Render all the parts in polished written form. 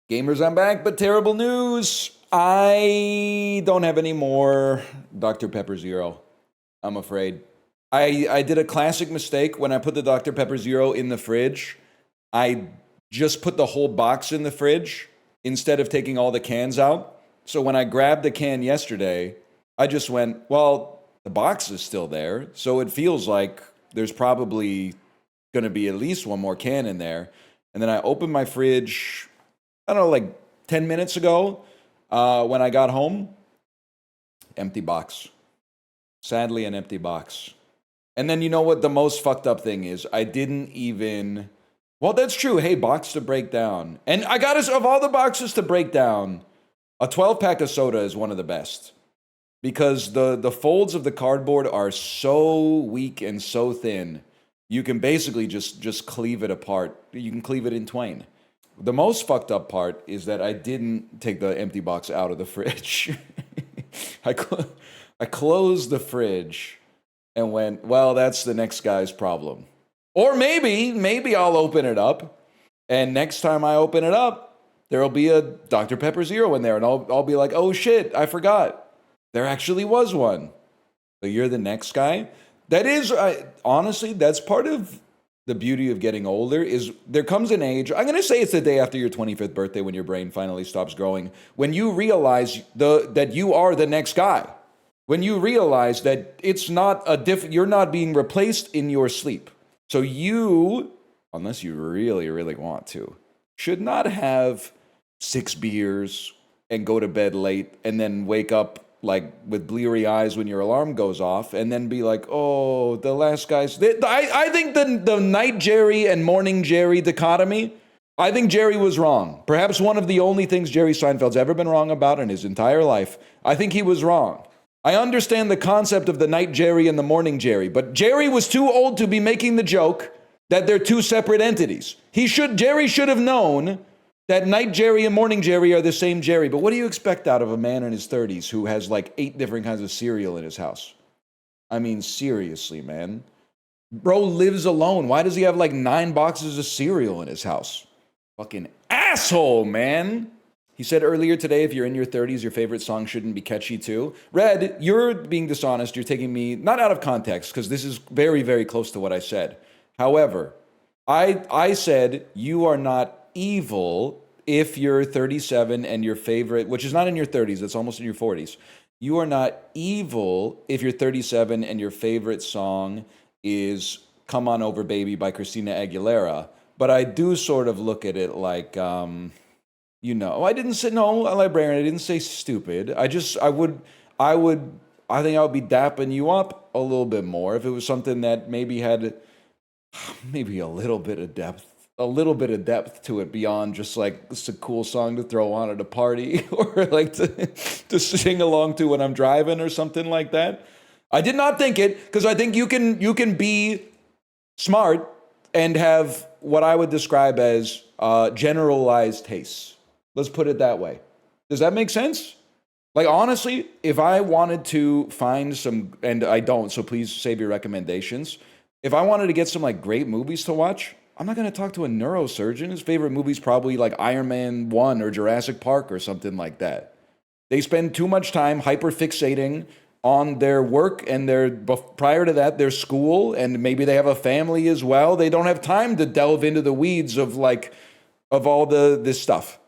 Gamers, I'm back, but terrible news. I don't have any more Dr. Pepper Zero, I'm afraid. I did a classic mistake when I put the Dr. Pepper Zero in the fridge. I just put the whole box in the fridge instead of taking all the cans out. So when I grabbed the can yesterday, I just went, well, the box is still there. So it feels like there's probably going to be at least one more can in there. And then I opened my fridge, I don't know, like 10 minutes ago when I got home. Empty box. Sadly, an empty box. And then you know what the most fucked up thing is? I didn't even... Well, that's true. Hey, box to break down. And I got us, of all the boxes to break down, a 12-pack of soda is one of the best. Because the folds of the cardboard are so weak and so thin, you can basically just cleave it apart. You can cleave it in twain. The most fucked up part is that I didn't take the empty box out of the fridge. I closed the fridge and went, well, that's the next guy's problem. Or maybe I'll open it up, and next time I open it up, there'll be a Dr. Pepper Zero in there, and I'll be like, oh shit, I forgot. There actually was one. But you're the next guy? That is, honestly, that's part of the beauty of getting older, is there comes an age, I'm going to say it's the day after your 25th birthday when your brain finally stops growing, when you realize that you are the next guy. When you realize that it's not you're not being replaced in your sleep. So you, unless you really, really want to, should not have 6 beers and go to bed late and then wake up like with bleary eyes when your alarm goes off and then be like, oh, the last guy's... I think the night Jerry and morning Jerry dichotomy, I think Jerry was wrong. Perhaps one of the only things Jerry Seinfeld's ever been wrong about in his entire life. I think he was wrong. I understand the concept of the night Jerry and the morning Jerry, but Jerry was too old to be making the joke that they're two separate entities. Jerry should have known that night Jerry and morning Jerry are the same Jerry. But what do you expect out of a man in his 30s who has like 8 different kinds of cereal in his house? I mean, seriously, man. Bro lives alone. Why does he have like 9 boxes of cereal in his house? Fucking asshole, man. He said earlier today, if you're in your 30s, your favorite song shouldn't be catchy too. Red, you're being dishonest. You're taking me, not out of context, because this is very, very close to what I said. However, I said you are not evil if you're 37 and your favorite, which is not in your 30s, it's almost in your 40s. You are not evil if you're 37 and your favorite song is Come On Over Baby by Christina Aguilera. But I do sort of look at it like... I didn't say, no, librarian, I didn't say stupid. I think I would be dapping you up a little bit more if it was something that maybe had maybe a little bit of depth to it beyond just like, it's a cool song to throw on at a party or like to sing along to when I'm driving or something like that. I did not think it, because I think you can be smart and have what I would describe as generalized tastes. Let's put it that way. Does that make sense? Like, honestly, if I wanted to find some, and I don't, so please save your recommendations. If I wanted to get some, like, great movies to watch, I'm not going to talk to a neurosurgeon. His favorite movie's probably, like, Iron Man 1 or Jurassic Park or something like that. They spend too much time hyperfixating on their work and prior to that, their school, and maybe they have a family as well. They don't have time to delve into the weeds of all this stuff.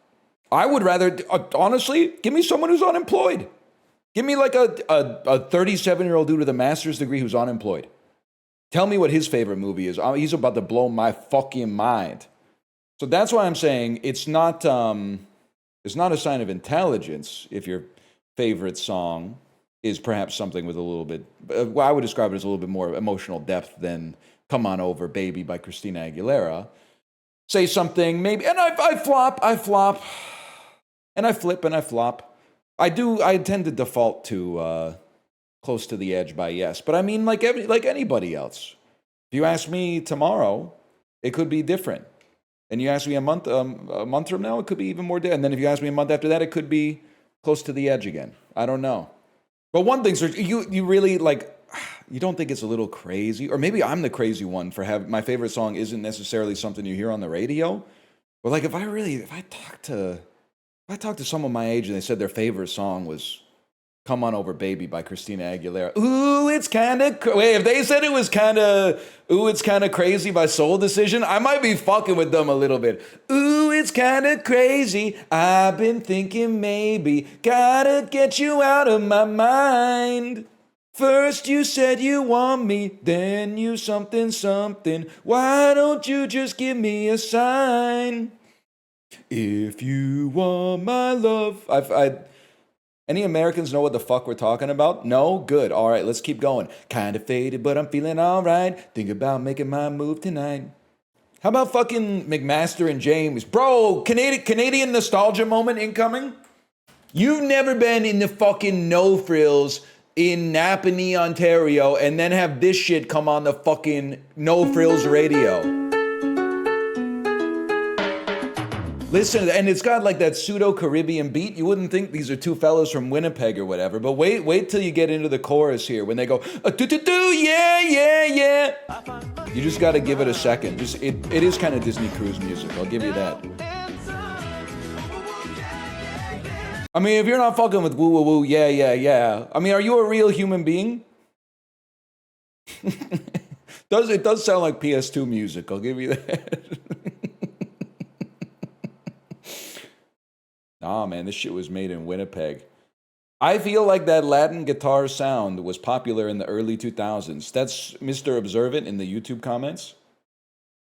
I would rather, honestly, give me someone who's unemployed. Give me like a 37-year-old dude with a master's degree who's unemployed. Tell me what his favorite movie is. He's about to blow my fucking mind. So that's why I'm saying it's not a sign of intelligence if your favorite song is perhaps something with a little bit, well, I would describe it as a little bit more emotional depth than Come On Over Baby by Christina Aguilera. Say something, maybe, and I flop, and I flip and I flop. I tend to default to close to the edge by yes. But I mean, like anybody else. If you ask me tomorrow, it could be different. And you ask me a month from now, it could be even more different. And then if you ask me a month after that, it could be close to the edge again. I don't know. But one thing, you really like, you don't think it's a little crazy? Or maybe I'm the crazy one for having my favorite song isn't necessarily something you hear on the radio. But like, if I talked to someone my age and they said their favorite song was "Come On Over Baby" by Christina Aguilera. Ooh, it's kind of wait. If they said it was it's kind of crazy by Soul Decision, I might be fucking with them a little bit. Ooh, it's kind of crazy. I've been thinking maybe gotta get you out of my mind. First you said you want me, then you something. Why don't you just give me a sign? If you want my love. Any Americans know what the fuck we're talking about? No? Good. All right, let's keep going. Kind of faded, but I'm feeling all right. Think about making my move tonight. How about fucking McMaster and James? Bro, Canadian nostalgia moment incoming? You've never been in the fucking No Frills in Napanee, Ontario, and then have this shit come on the fucking No Frills radio. Listen, and it's got like that pseudo-Caribbean beat. You wouldn't think these are two fellas from Winnipeg or whatever, but wait till you get into the chorus here when they go, yeah. You just gotta give it a second. It is kind of Disney Cruise music, I'll give you that. I mean, if you're not fucking with woo woo woo, yeah. I mean, are you a real human being? It does sound like PS2 music, I'll give you that. Nah, man, this shit was made in Winnipeg. I feel like that Latin guitar sound was popular in the early 2000s. That's Mr. Observant in the YouTube comments.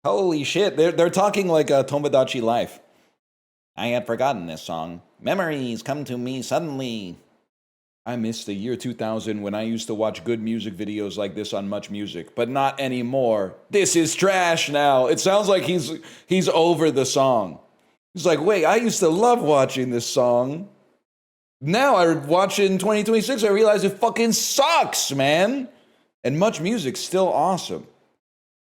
Holy shit, they're talking like a Tomodachi Life. I had forgotten this song. Memories come to me suddenly. I miss the year 2000 when I used to watch good music videos like this on Much Music, but not anymore. This is trash now. It sounds like he's over the song. He's like, wait, I used to love watching this song. Now I watch it in 2026, I realize it fucking sucks, man. And Much Music's still awesome.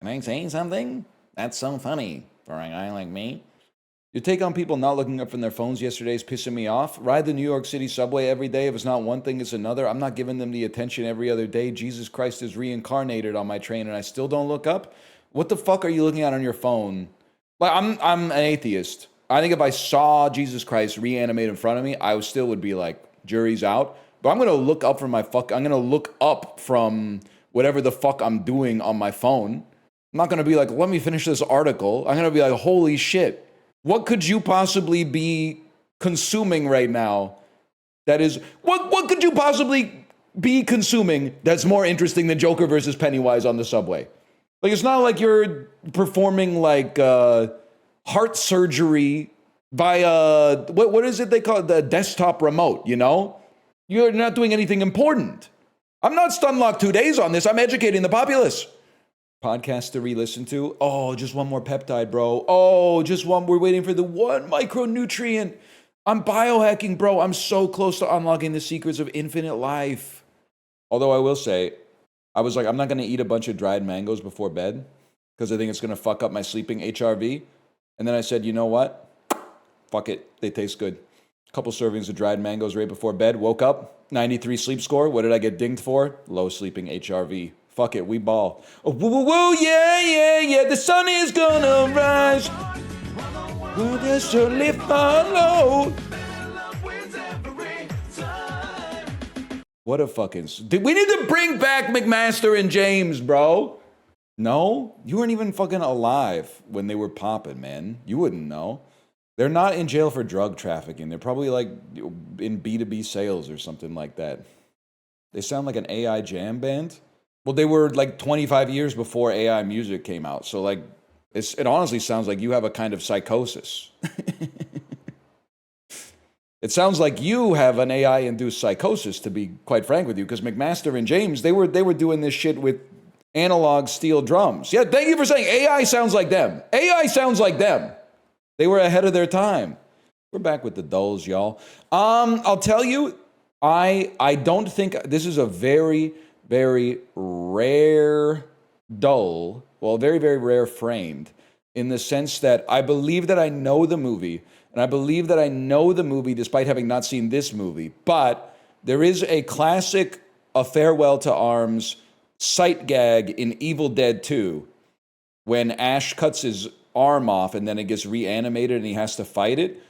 Can I say something? That's so funny for a guy like me. Your take on people not looking up from their phones yesterday is pissing me off. Ride the New York City subway every day. If it's not one thing, it's another. I'm not giving them the attention every other day. Jesus Christ is reincarnated on my train and I still don't look up. What the fuck are you looking at on your phone? Like, I'm an atheist. I think if I saw Jesus Christ reanimate in front of me, I still would be like, jury's out. But I'm going to look up from I'm going to look up from whatever the fuck I'm doing on my phone. I'm not going to be like, let me finish this article. I'm going to be like, holy shit. What could you possibly be consuming right now? That is, what could you possibly be consuming that's more interesting than Joker versus Pennywise on the subway? Like, it's not like you're performing like heart surgery by what is it they call it? The desktop remote, you know? You're not doing anything important. I'm not Stunlocked 2 days on this. I'm educating the populace. Podcast to re-listen to. Oh, just one more peptide, bro. Oh, just one. We're waiting for the one micronutrient. I'm biohacking, bro. I'm so close to unlocking the secrets of infinite life. Although I will say, I was like, I'm not going to eat a bunch of dried mangoes before bed because I think it's going to fuck up my sleeping HRV. And then I said, you know what? Fuck it. They taste good. A couple servings of dried mangoes right before bed. Woke up, 93 sleep score. What did I get dinged for? Low sleeping HRV. Fuck it, we ball. Oh, woo, woo, woo, yeah. The sun is gonna rise. Will they surely follow? What a fucking... We need to bring back McMaster and James, bro. No? You weren't even fucking alive when they were popping, man. You wouldn't know. They're not in jail for drug trafficking. They're probably like in B2B sales or something like that. They sound like an AI jam band. Well, they were like 25 years before AI music came out. So like, it honestly sounds like you have a kind of psychosis. It sounds like you have an AI-induced psychosis, to be quite frank with you, because McMaster and James, they were doing this shit with analog steel drums. Yeah, thank you for saying AI sounds like them. AI sounds like them. They were ahead of their time. We're back with the dulls, y'all. I'll tell you, I don't think this is a very, very rare dull, well, very, very rare framed, in the sense that I believe that I know the movie, and I believe that I know the movie despite having not seen this movie, but there is a classic A Farewell to Arms sight gag in Evil Dead 2 when Ash cuts his arm off and then it gets reanimated and he has to fight it.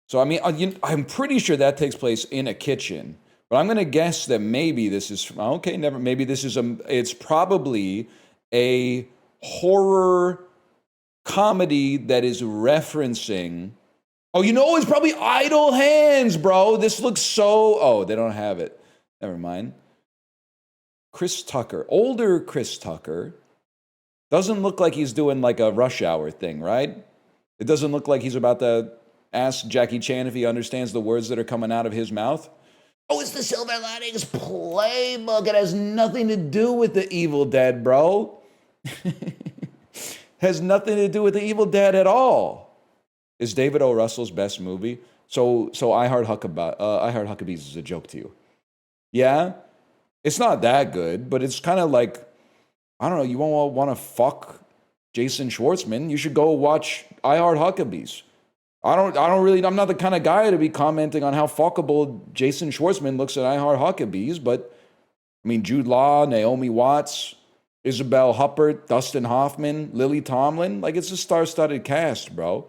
So, I mean, I'm pretty sure that takes place in a kitchen. But I'm going to guess that maybe this is, okay, maybe this is it's probably a horror comedy that is referencing, oh, you know, it's probably Idle Hands, bro. This looks so, oh, they don't have it. Never mind. Chris Tucker, older Chris Tucker, doesn't look like he's doing like a Rush Hour thing, right? It doesn't look like he's about to ask Jackie Chan if he understands the words that are coming out of his mouth. Oh, it's the Silver Linings Playbook. It has nothing to do with the Evil Dead, bro. Has nothing to do with the Evil Dead at all. Is David O. Russell's best movie? So I Heart Huckabees is a joke to you. Yeah? It's not that good, but it's kind of like, I don't know, you won't want to fuck Jason Schwartzman. You should go watch I Heart Huckabees. I'm not the kind of guy to be commenting on how fuckable Jason Schwartzman looks at I Heart Huckabees, but I mean, Jude Law, Naomi Watts, Isabel Huppert, Dustin Hoffman, Lily Tomlin, like it's a star-studded cast, bro.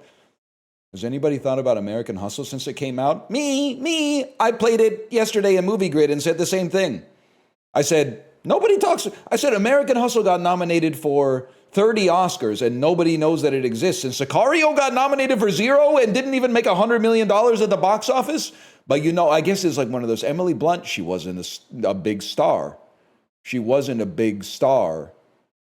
Has anybody thought about American Hustle since it came out? Me, I played it yesterday in Movie Grid and said the same thing. I said, American Hustle got nominated for 30 Oscars and nobody knows that it exists. And Sicario got nominated for 0 and didn't even make $100 million at the box office. But you know, I guess it's like one of those. Emily Blunt, she wasn't a big star. She wasn't a big star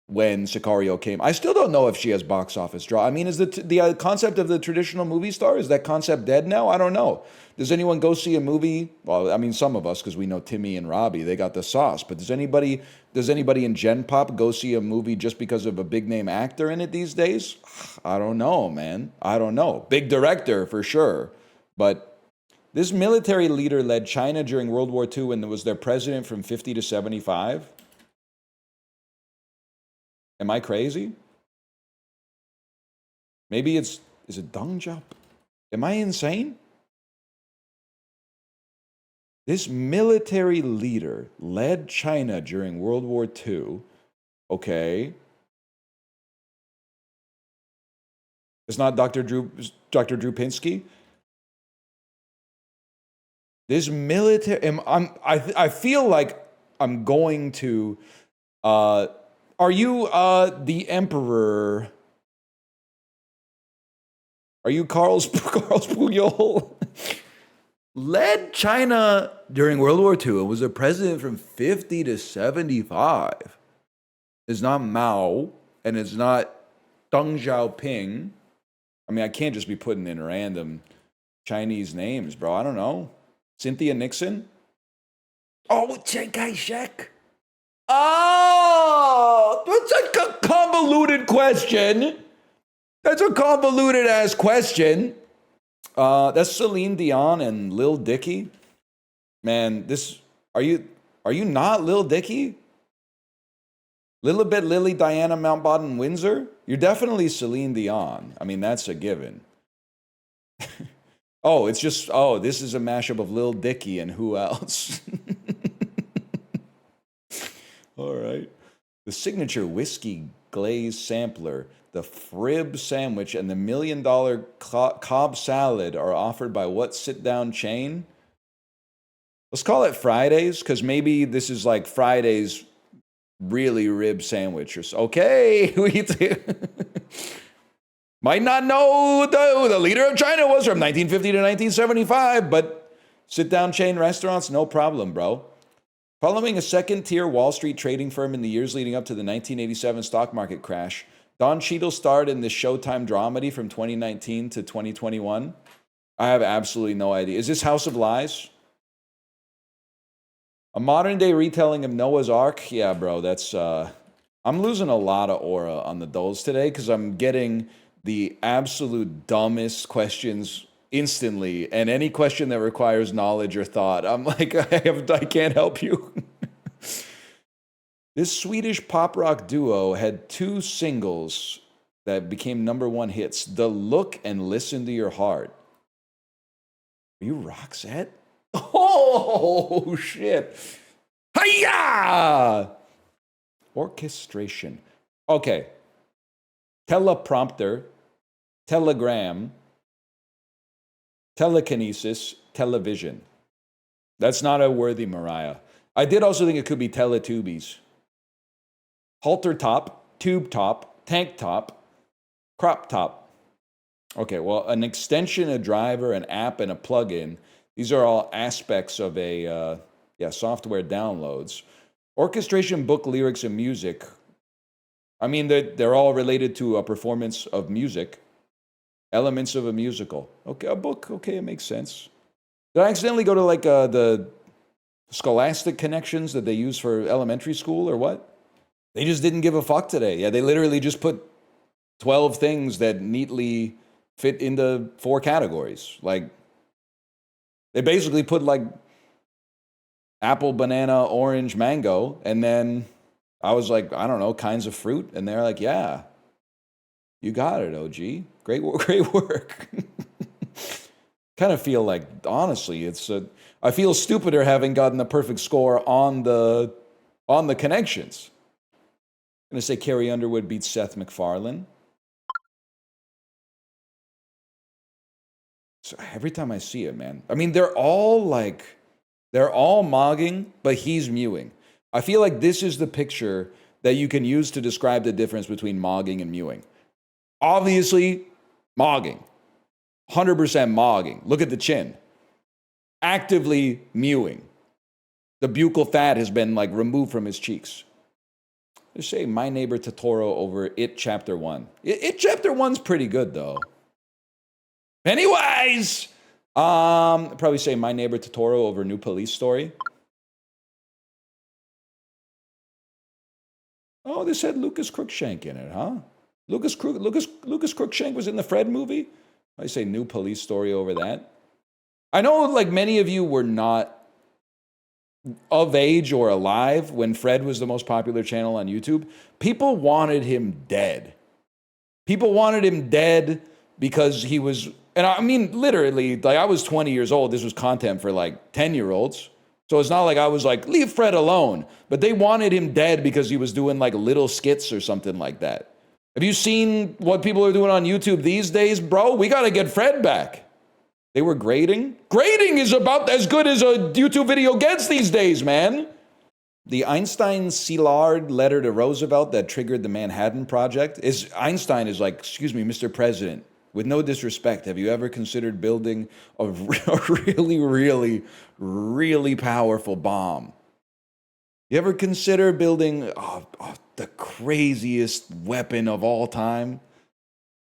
when Sicario came. I still don't know if she has box office draw. I mean, is the concept of the traditional movie star, is that concept dead now? I don't know. Does anyone go see a movie? Well, I mean, some of us, because we know Timmy and Robbie, they got the sauce. But does anybody in Gen Pop go see a movie just because of a big name actor in it these days? I don't know, man. I don't know. Big director for sure. But this military leader led China during World War II and was their president from 50 to 75. Am I crazy? Maybe is it Deng Xiaoping? Am I insane? This military leader led China during World War II. Okay. It's not Dr. Drew Pinsky. This military, I feel like I'm going to, are you the Emperor? Are you Carlos Puyol? Led China during World War II and was a president from 50 to 75. It's not Mao and it's not Deng Xiaoping. I mean, I can't just be putting in random Chinese names, bro. I don't know. Cynthia Nixon? Oh, Chiang Kai-shek. Oh, that's a convoluted question. That's a convoluted ass question. That's Celine Dion and Lil Dicky. Man, are you not Lil Dicky? Little bit Lily Diana Mountbatten Windsor? You're definitely Celine Dion. I mean, that's a given. This is a mashup of Lil Dicky and who else? All right. The signature whiskey glaze sampler, the Frib sandwich, and the $1 million Cobb salad are offered by what sit-down chain? Let's call it Fridays, because maybe this is like Friday's really rib sandwich. Okay. Might not know who the leader of China was from 1950 to 1975, but sit-down chain restaurants, no problem, bro. Following a second-tier Wall Street trading firm in the years leading up to the 1987 stock market crash, Don Cheadle starred in this Showtime dramedy from 2019 to 2021. I have absolutely no idea. Is this House of Lies? A modern-day retelling of Noah's Ark? Yeah, bro, that's... I'm losing a lot of aura on the Doles today because I'm getting the absolute dumbest questions instantly, and any question that requires knowledge or thought, I'm like, I can't help you. This Swedish pop rock duo had 2 singles that became #1 hits, The Look and Listen to Your Heart. Are you Roxette? Oh, shit. Hiya! Orchestration. Okay. Teleprompter. telegram, telekinesis, television. That's not a worthy Mariah. I did also think it could be Teletubbies. Halter top, tube top, tank top, crop top. Okay, well, an extension, a driver, an app, and a plugin. These are all aspects of a software downloads. Orchestration, book, lyrics, and music. I mean, they're all related to a performance of music. Elements of a musical. Okay, a book. Okay, it makes sense. Did I accidentally go to like the Scholastic connections that they use for elementary school or what? They just didn't give a fuck today. Yeah, they literally just put 12 things that neatly fit into 4 categories. Like, they basically put like apple, banana, orange, mango, and then I was like, I don't know, kinds of fruit, and they're like, yeah, you got it, OG. Great work. Kind of feel like, honestly, I feel stupider having gotten the perfect score on the connections. I'm gonna say Carrie Underwood beats Seth MacFarlane. So every time I see it, man. I mean, they're all mogging, but he's mewing. I feel like this is the picture that you can use to describe the difference between mogging and mewing. Obviously, mogging. 100% mogging. Look at the chin. Actively mewing. The buccal fat has been like removed from his cheeks. Just say My Neighbor Totoro over It Chapter 1. It Chapter 1's pretty good, though. Anyways, probably say My Neighbor Totoro over New Police Story. Oh, this had Lucas Crookshank in it, huh? Lucas Crookshank was in the Fred movie? I say New Police Story over that. I know, like, many of you were not of age or alive when Fred was the most popular channel on YouTube. People wanted him dead. People wanted him dead because he was, and I mean, literally, like, I was 20 years old. This was content for like 10-year-olds. So it's not like I was like, leave Fred alone. But they wanted him dead because he was doing like little skits or something like that. Have you seen what people are doing on YouTube these days, bro? We got to get Fred back. They were grading. Grading is about as good as a YouTube video gets these days, man. The Einstein-Szilard letter to Roosevelt that triggered the Manhattan Project Einstein is like, excuse me, Mr. President, with no disrespect, have you ever considered building a really, really, really powerful bomb? You ever consider building the craziest weapon of all time?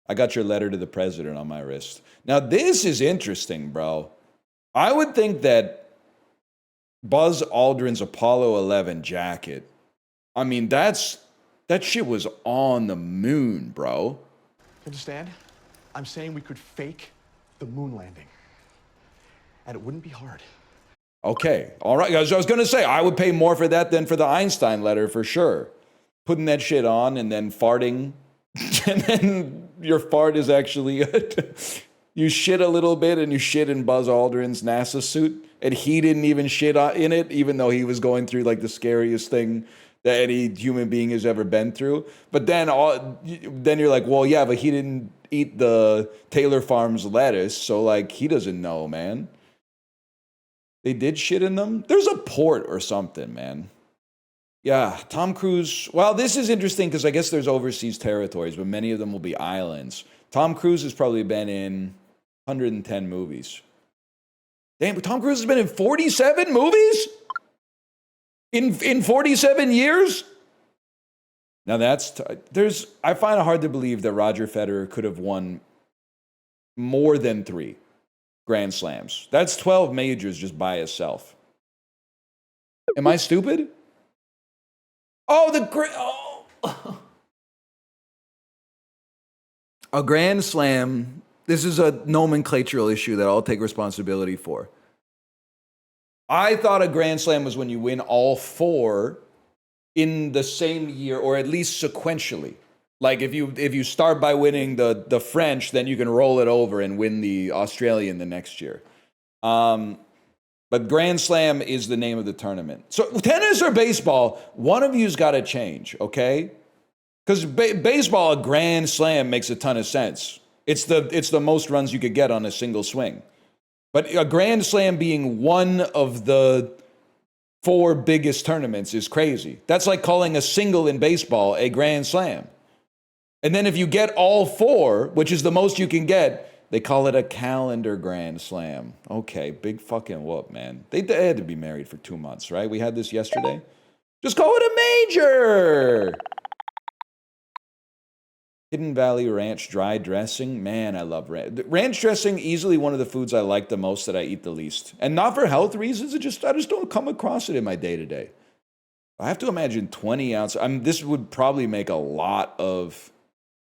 I got your letter to the president on my wrist. Now, this is interesting, bro. I would think that Buzz Aldrin's Apollo 11 jacket, I mean, that shit was on the moon, bro. Understand? I'm saying we could fake the moon landing. And it wouldn't be hard. Okay, all right. I was going to say, I would pay more for that than for the Einstein letter, for sure. Putting that shit on and then farting. And then your fart is actually you shit a little bit and you shit in Buzz Aldrin's NASA suit, and he didn't even shit in it, even though he was going through like the scariest thing that any human being has ever been through. But then you're like, well, yeah, but he didn't eat the Taylor Farms lettuce, so like he doesn't know, man. They did shit in them? There's a port or something, man. Yeah, Tom Cruise. Well, this is interesting because I guess there's overseas territories, but many of them will be islands. Tom Cruise has probably been in 110 movies. Damn, Tom Cruise has been in 47 movies? In 47 years? Now I find it hard to believe that Roger Federer could have won more than 3 Grand Slams. That's 12 majors just by itself. Am I stupid? A Grand Slam, this is a nomenclatural issue that I'll take responsibility for. I thought a Grand Slam was when you win all 4 in the same year, or at least sequentially. Like if you start by winning the French, then you can roll it over and win the Australian the next year. But Grand Slam is the name of the tournament. So tennis or baseball, one of you's got to change, okay? Because baseball, a Grand Slam makes a ton of sense. It's the most runs you could get on a single swing. But a Grand Slam being one of the 4 biggest tournaments is crazy. That's like calling a single in baseball a Grand Slam. And then if you get all 4, which is the most you can get, they call it a calendar Grand Slam. Okay, big fucking whoop, man. They had to be married for 2 months, right? We had this yesterday. Just call it a major. Hidden Valley Ranch dry dressing. Man, I love ranch. Ranch dressing, easily one of the foods I like the most that I eat the least. And not for health reasons, I just don't come across it in my day-to-day. I have to imagine 20 ounces. This would probably make a lot of,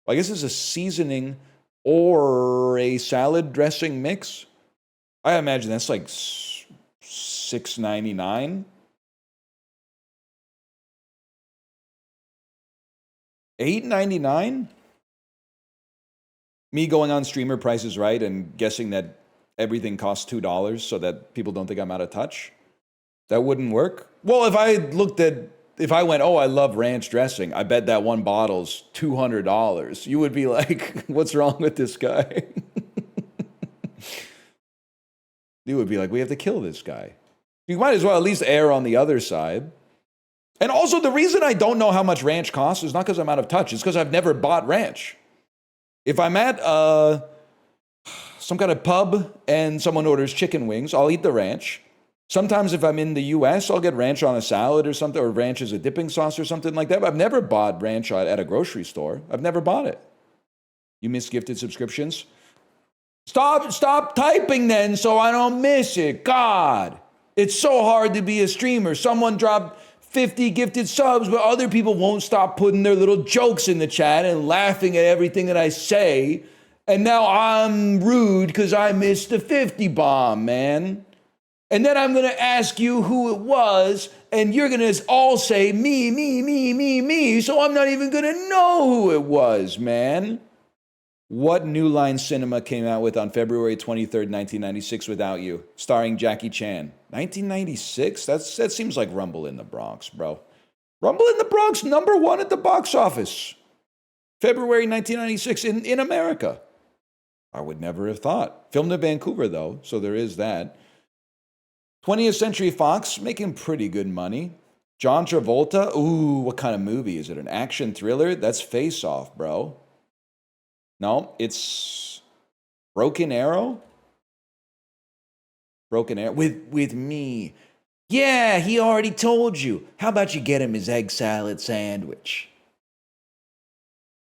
I guess it's a seasoning or a salad dressing mix. I imagine that's like $6.99. $8.99? Me going on Streamer Price is Right and guessing that everything costs $2 so that people don't think I'm out of touch. That wouldn't work. Well, if I went, oh, I love ranch dressing, I bet that one bottle's $200. You would be like, what's wrong with this guy? You would be like, we have to kill this guy. You might as well at least err on the other side. And also, the reason I don't know how much ranch costs is not because I'm out of touch. It's because I've never bought ranch. If I'm at some kind of pub and someone orders chicken wings, I'll eat the ranch. Sometimes if I'm in the U.S., I'll get ranch on a salad or something, or ranch as a dipping sauce or something like that. But I've never bought ranch at a grocery store. I've never bought it. You miss gifted subscriptions? Stop typing then so I don't miss it. God, it's so hard to be a streamer. Someone dropped 50 gifted subs, but other people won't stop putting their little jokes in the chat and laughing at everything that I say. And now I'm rude because I missed the 50 bomb, man. And then I'm going to ask you who it was, and you're going to all say me. So I'm not even going to know who it was, man. What New Line Cinema came out with on February 23rd, 1996 without you, starring Jackie Chan? 1996? That seems like Rumble in the Bronx, bro. Rumble in the Bronx, #1 at the box office. February 1996 in America. I would never have thought. Filmed in Vancouver, though, so there is that. 20th Century Fox, making pretty good money. John Travolta, ooh, what kind of movie? Is it an action thriller? That's Face Off, bro. No, it's Broken Arrow? Broken Arrow with me. Yeah, he already told you. How about you get him his egg salad sandwich?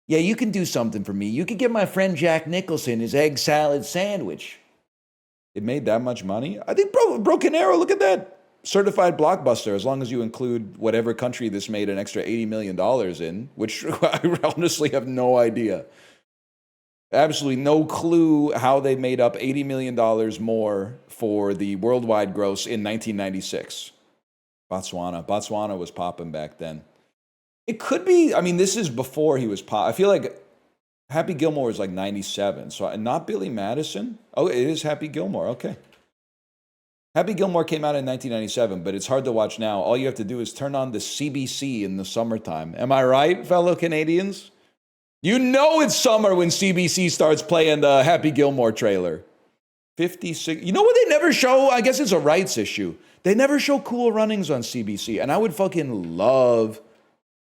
Yeah, you can do something for me. You can get my friend Jack Nicholson his egg salad sandwich. It made that much money? I think Broken Arrow, look at that. Certified blockbuster, as long as you include whatever country this made an extra $80 million in, which I honestly have no idea. Absolutely no clue how they made up $80 million more for the worldwide gross in 1996. Botswana was popping back then. It could be, this is before he was pop. I feel like Happy Gilmore is like 97, so not Billy Madison. Oh, it is Happy Gilmore, okay. Happy Gilmore came out in 1997, but it's hard to watch now. All you have to do is turn on the CBC in the summertime. Am I right, fellow Canadians? You know it's summer when CBC starts playing the Happy Gilmore trailer. 56. You know what they never show? I guess it's a rights issue. They never show Cool Runnings on CBC, and I would fucking love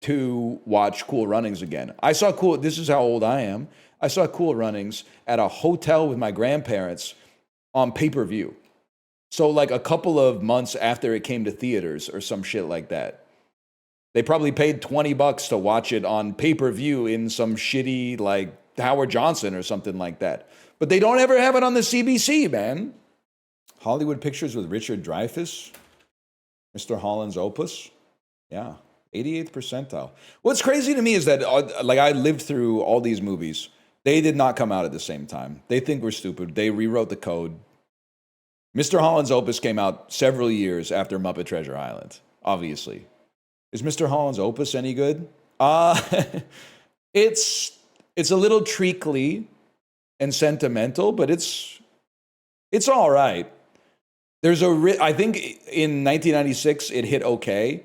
to watch Cool Runnings again. This is how old I am. I saw Cool Runnings at a hotel with my grandparents on pay-per-view. So like a couple of months after it came to theaters or some shit like that. They probably paid $20 to watch it on pay-per-view in some shitty, like, Howard Johnson or something like that. But they don't ever have it on the CBC, man. Hollywood Pictures with Richard Dreyfuss. Mr. Holland's Opus. Yeah, 88th percentile. What's crazy to me is that, I lived through all these movies. They did not come out at the same time. They think we're stupid. They rewrote the code. Mr. Holland's Opus came out several years after Muppet Treasure Island, obviously. Is Mr. Holland's Opus any good? It's a little treacly and sentimental, but it's all right. I think in 1996 it hit okay,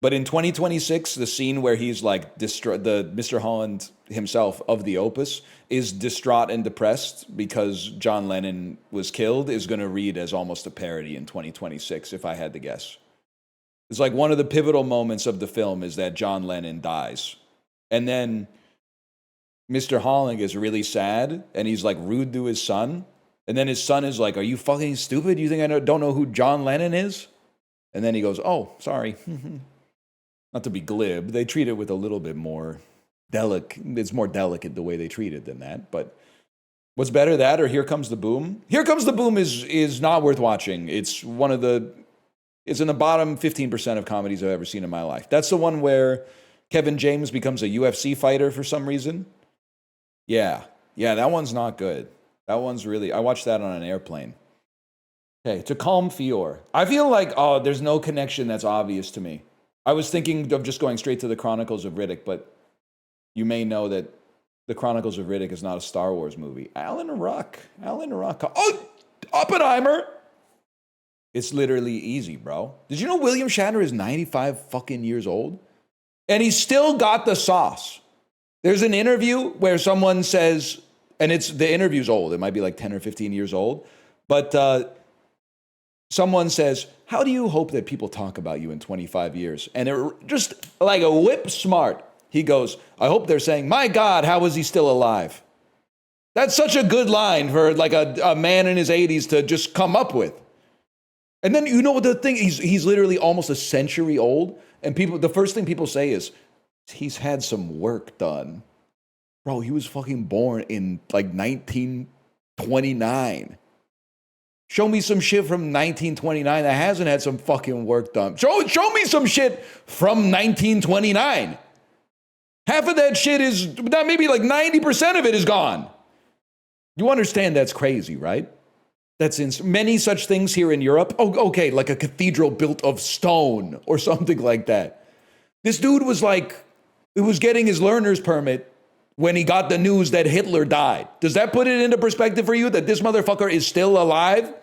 but in 2026 the scene where he's like Mr. Holland himself of the opus, is distraught and depressed because John Lennon was killed, is going to read as almost a parody in 2026, if I had to guess. It's like one of the pivotal moments of the film is that John Lennon dies. And then Mr. Holling is really sad, and he's like rude to his son. And then his son is like, are you fucking stupid? You think I don't know who John Lennon is? And then he goes, oh, sorry. Not to be glib, they treat it with a little bit more delicate. It's more delicate the way they treat it than that. But what's better, that or Here Comes the Boom? Here Comes the Boom is not worth watching. It's in the bottom 15% of comedies I've ever seen in my life. That's the one where Kevin James becomes a UFC fighter for some reason. Yeah, that one's not good. That one's really, I watched that on an airplane. Okay, to Colm Fior. I feel like, there's no connection that's obvious to me. I was thinking of just going straight to the Chronicles of Riddick, but you may know that the Chronicles of Riddick is not a Star Wars movie. Alan Ruck. Oh, Oppenheimer. It's literally easy, bro. Did you know William Shatner is 95 fucking years old? And he's still got the sauce. There's an interview where someone says, and the interview's old. It might be like 10 or 15 years old. But someone says, how do you hope that people talk about you in 25 years? And it just like a whip smart. He goes, I hope they're saying, my God, how is he still alive? That's such a good line for like a man in his 80s to just come up with. And then you know what the thing, he's literally almost a century old. And the first thing people say is, he's had some work done. Bro, he was fucking born in like 1929. Show me some shit from 1929 that hasn't had some fucking work done. Show me some shit from 1929. Half of that shit is, maybe like 90% of it is gone. You understand that's crazy, right? That's many such things here in Europe. Oh, okay, like a cathedral built of stone or something like that. This dude was getting his learner's permit when he got the news that Hitler died. Does that put it into perspective for you that this motherfucker is still alive?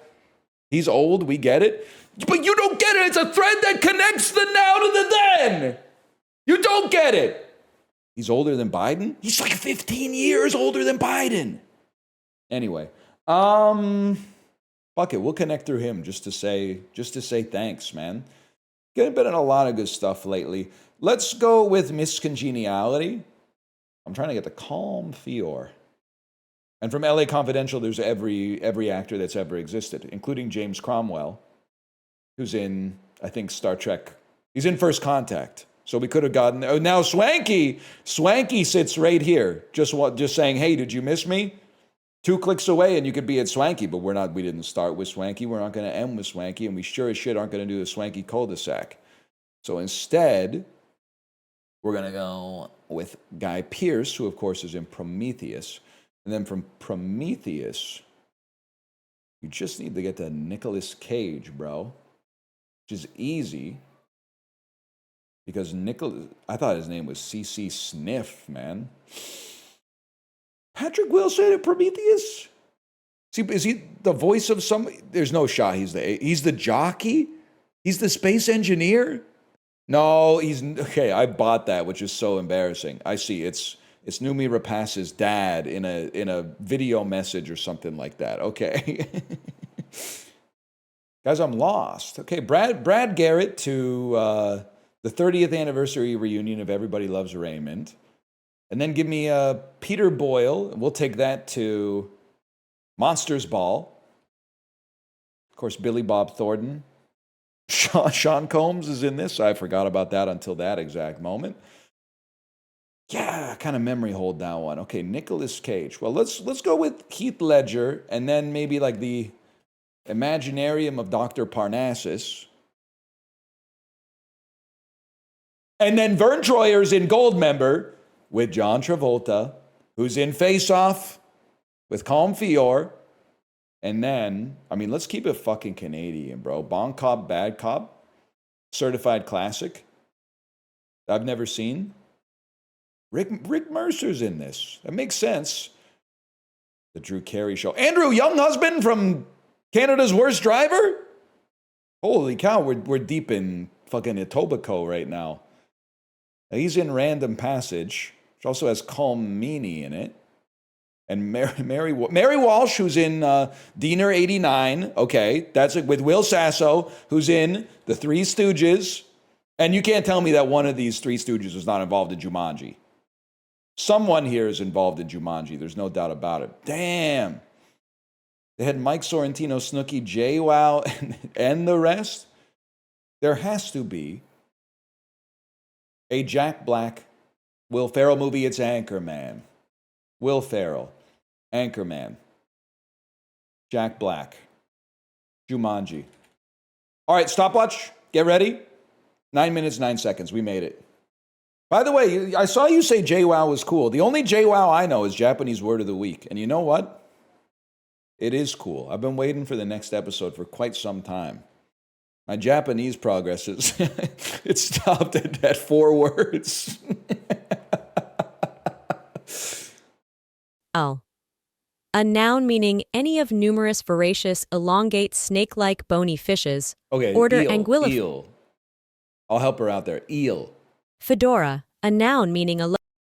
He's old, we get it. But you don't get it. It's a thread that connects the now to the then. You don't get it. He's older than Biden? He's like 15 years older than Biden. Anyway, fuck it. We'll connect through him just to say thanks, man. Getting been in a lot of good stuff lately. Let's go with Miss Congeniality. I'm trying to get the Colm Fior. And from LA Confidential, there's every actor that's ever existed, including James Cromwell, who's in, I think, Star Trek. He's in First Contact. So we could have gotten, now Swanky sits right here, just saying, hey, did you miss me? 2 clicks away and you could be at Swanky, but we didn't start with Swanky. We're not going to end with Swanky, and we sure as shit aren't going to do the Swanky cul-de-sac. So instead, we're going to go with Guy Pearce, who of course is in Prometheus. And then from Prometheus, you just need to get to Nicolas Cage, bro, which is easy. Because I thought his name was C.C. Sniff, man. Patrick Wilson in Prometheus? Is he the voice of somebody? There's no shot he's the jockey? He's the space engineer? No, okay, I bought that, which is so embarrassing. I see, it's Noomi Rapaz's dad in a video message or something like that. Okay. Guys, I'm lost. Okay, Brad Garrett to the 30th anniversary reunion of Everybody Loves Raymond. And then give me Peter Boyle, and we'll take that to Monsters Ball. Of course, Billy Bob Thornton. Sean Combs is in this. I forgot about that until that exact moment. Yeah, kind of memory hold that one. Okay, Nicolas Cage. Well, let's go with Heath Ledger, and then maybe like the Imaginarium of Dr. Parnassus. And then Vern Troyer's in Goldmember with John Travolta, who's in Face Off with Colm Fior. And then, let's keep it fucking Canadian, bro. Bon Cop, Bad Cop, certified classic. I've never seen. Rick Mercer's in this. That makes sense. The Drew Carey Show. Andrew Younghusband from Canada's Worst Driver? Holy cow, we're deep in fucking Etobicoke right now. He's in Random Passage, which Which also has Colm in it. And Mary Walsh, who's in Diener 89. Okay, that's it, with Will Sasso, who's in The Three Stooges. And you can't tell me that one of these Three Stooges was not involved in Jumanji. Someone here is involved in Jumanji. There's no doubt about it. Damn. They had Mike Sorrentino, Snooki, JWoww, and the rest. There has to be a Jack Black, Will Ferrell movie. It's Anchorman. Will Ferrell, Anchorman, Jack Black, Jumanji. All right, stopwatch. Get ready. 9 minutes, 9 seconds. We made it. By the way, I saw you say JWoww was cool. The only JWoww I know is Japanese Word of the Week. And you know what? It is cool. I've been waiting for the next episode for quite some time. My Japanese progress is it stopped at 4 words. L. A noun meaning any of numerous voracious, elongate, snake-like bony fishes. Okay, Order eel, eel. I'll help her out there. Eel. Fedora, a noun meaning a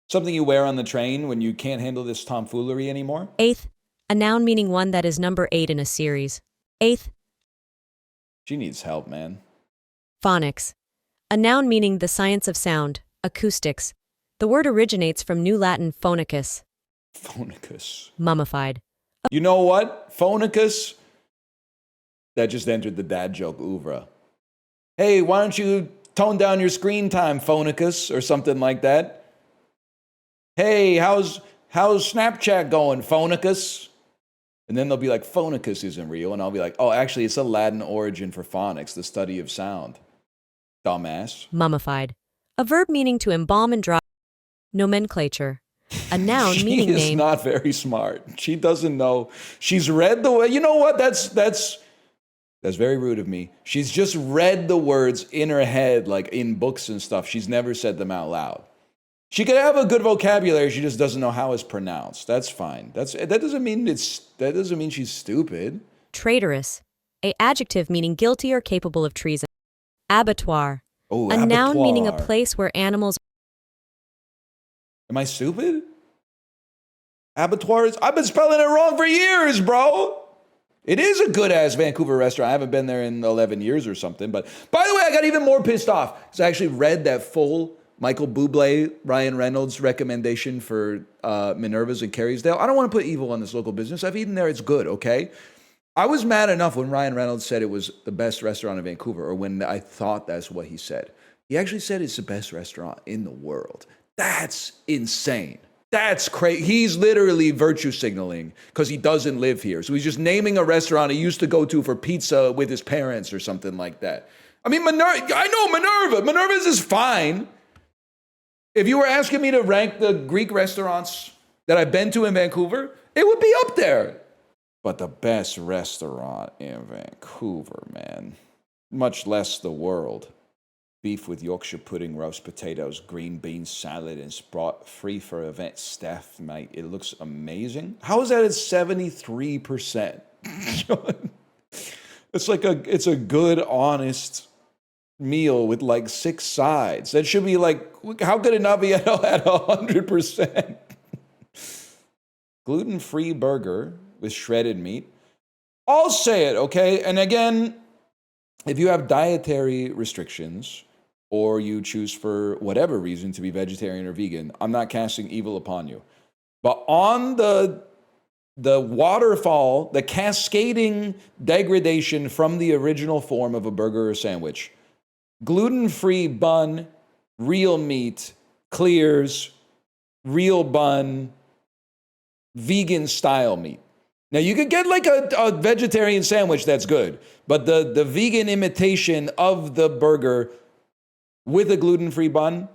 Something you wear on the train when you can't handle this tomfoolery anymore? eighth, a noun meaning one that is number 8 in a series. Eighth. She needs help, man. Phonics, a noun meaning the science of sound, acoustics. The word originates from New Latin phonicus. Phonicus. Mummified. You know what? Phonicus. That just entered the dad joke oeuvre. Hey, why don't you tone down your screen time, Phonicus, or something like that? Hey, how's Snapchat going, Phonicus? And then they'll be like, Phonicus isn't real. And I'll be like, oh, actually, it's a Latin origin for phonics, the study of sound. Dumbass. Mummified, a verb meaning to embalm and dry. Nomenclature, a noun meaning name. She is not very smart. She doesn't know. She's read the way. You know what? That's very rude of me. She's just read the words in her head, like in books and stuff. She's never said them out loud. She could have a good vocabulary. She just doesn't know how it's pronounced. That's fine. That doesn't mean she's stupid. Traitorous, a adjective meaning guilty or capable of treason. Abattoir, Oh, a noun meaning a place where animals. Am I stupid? Abattoir is. I've been spelling it wrong for years, bro. It is a good-ass Vancouver restaurant. I haven't been there in 11 years or something. But by the way, I got even more pissed off because I actually read that full Michael Bublé, Ryan Reynolds recommendation for Minerva's in Carriesdale. I don't want to put evil on this local business. I've eaten there. It's good, okay? I was mad enough when Ryan Reynolds said it was the best restaurant in Vancouver, or when I thought that's what he said. He actually said it's the best restaurant in the world. That's insane. That's crazy. He's literally virtue signaling because he doesn't live here. So he's just naming a restaurant he used to go to for pizza with his parents or something like that. I mean, I know Minerva. Minerva's is fine. If you were asking me to rank the Greek restaurants that I've been to in Vancouver, it would be up there. But the best restaurant in Vancouver, man, much less the world. Beef with Yorkshire pudding, roast potatoes, green beans, salad, and sprout free for event staff, mate. It looks amazing. How is that at 73%? It's a good, honest meal with like 6 sides. That should be like, how could it not be at 100%? Gluten-free burger with shredded meat. I'll say it, okay? And again, if you have dietary restrictions or you choose for whatever reason to be vegetarian or vegan, I'm not casting evil upon you. But on the waterfall, the cascading degradation from the original form of a burger or sandwich, gluten-free bun, real meat, clears, real bun, vegan style meat. Now, you could get like a vegetarian sandwich that's good, but the vegan imitation of the burger with a gluten-free bun,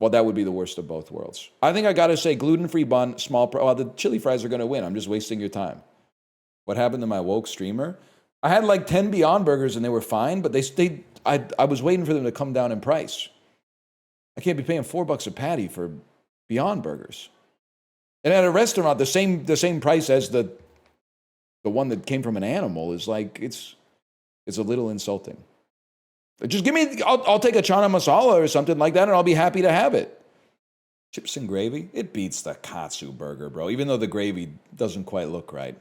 well, that would be the worst of both worlds. I think I got to say gluten-free bun, well, the chili fries are going to win. I'm just wasting your time. What happened to my woke streamer? I had like 10 Beyond Burgers and they were fine, but I was waiting for them to come down in price. I can't be paying $4 a patty for Beyond Burgers. And at a restaurant, the same price as the one that came from an animal is like, it's a little insulting. Just give me, I'll take a chana masala or something like that and I'll be happy to have it. Chips and gravy? It beats the katsu burger, bro, even though the gravy doesn't quite look right.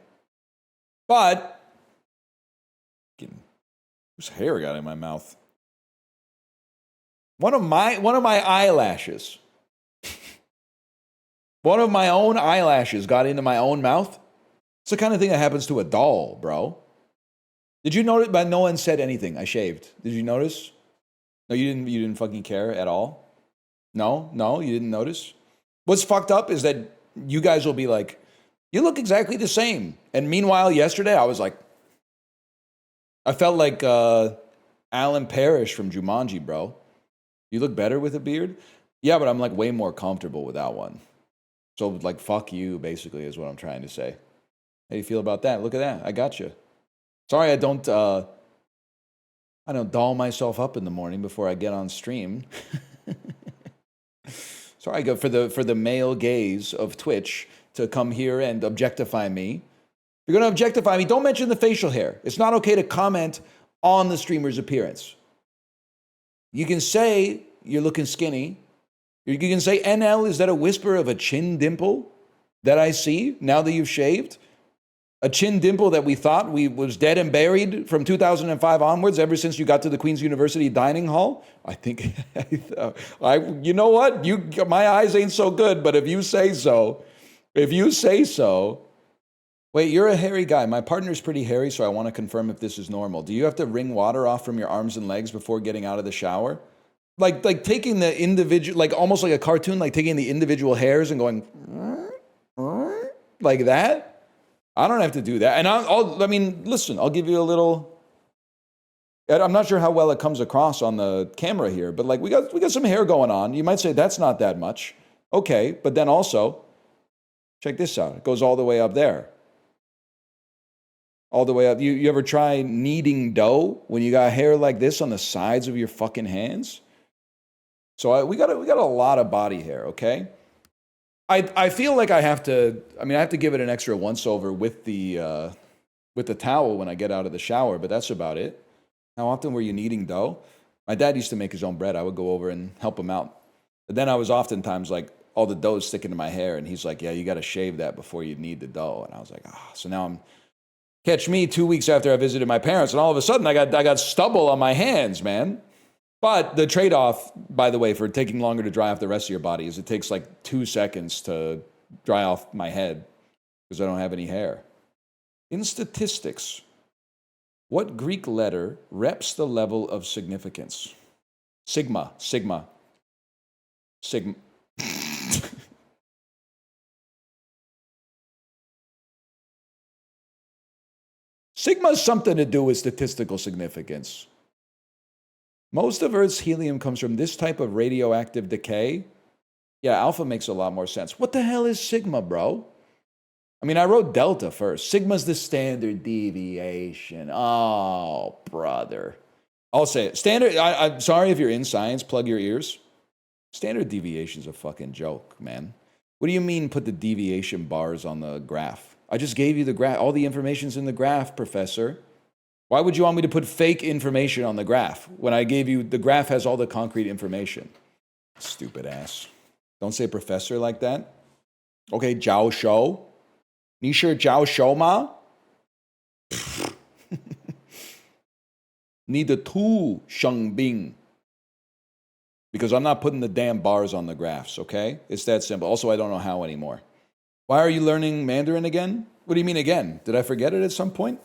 But, whose hair got in my mouth? One of my eyelashes. One of my own eyelashes got into my own mouth. It's the kind of thing that happens to a doll, bro. Did you notice? But no one said anything. I shaved. Did you notice? No, you didn't. You didn't fucking care at all. No, you didn't notice. What's fucked up is that you guys will be like, "You look exactly the same," and meanwhile, yesterday I was like, I felt like Alan Parrish from Jumanji, bro. You look better with a beard. Yeah, but I'm like way more comfortable without one. So like, fuck you, basically, is what I'm trying to say. How do you feel about that? Look at that. I got you. Sorry, I don't doll myself up in the morning before I get on stream. Sorry, I go for the male gaze of Twitch to come here and objectify me. If you're going to objectify me, don't mention the facial hair. It's not okay to comment on the streamer's appearance. You can say you're looking skinny. You can say, NL, is that a whisper of a chin dimple that I see now that you've shaved? A chin dimple that we thought was dead and buried from 2005 onwards, ever since you got to the Queen's University dining hall? I think, you know what? My eyes ain't so good, but if you say so. Wait, you're a hairy guy. My partner's pretty hairy, so I want to confirm if this is normal. Do you have to wring water off from your arms and legs before getting out of the shower? Like taking the individual, like almost like a cartoon, like taking the individual hairs and going like that. I don't have to do that. And listen, I'll give you a little. I'm not sure how well it comes across on the camera here, but like we got some hair going on. You might say that's not that much. Okay, but then also, check this out. It goes all the way up there. All the way up. You ever try kneading dough when you got hair like this on the sides of your fucking hands? So we got a lot of body hair, okay? I feel like I have to give it an extra once over with the towel when I get out of the shower, but that's about it. How often were you kneading dough? My dad used to make his own bread. I would go over and help him out. But then I was oftentimes like, all the dough's sticking to my hair, and he's like, yeah, you got to shave that before you knead the dough. And I was like, so now catch me 2 weeks after I visited my parents, and all of a sudden I got stubble on my hands, man. But the trade-off, by the way, for taking longer to dry off the rest of your body is it takes like 2 seconds to dry off my head because I don't have any hair. In statistics, what Greek letter reps the level of significance? Sigma. Sigma has something to do with statistical significance. Most of Earth's helium comes from this type of radioactive decay. Yeah, alpha makes a lot more sense. What the hell is sigma, bro? I mean, I wrote delta first. Sigma's the standard deviation. Oh, brother. I'll say it. I'm sorry if you're in science, plug your ears. Standard deviation's a fucking joke, man. What do you mean put the deviation bars on the graph? I just gave you the graph. All the information's in the graph, professor. Why would you want me to put fake information on the graph when I gave you the graph has all the concrete information? Stupid ass. Don't say professor like that. Okay, Jiao Shou. Ni shi Jiao Shou ma? Need the tu sheng bing. Because I'm not putting the damn bars on the graphs, okay? It's that simple. Also, I don't know how anymore. Why are you learning Mandarin again? What do you mean again? Did I forget it at some point?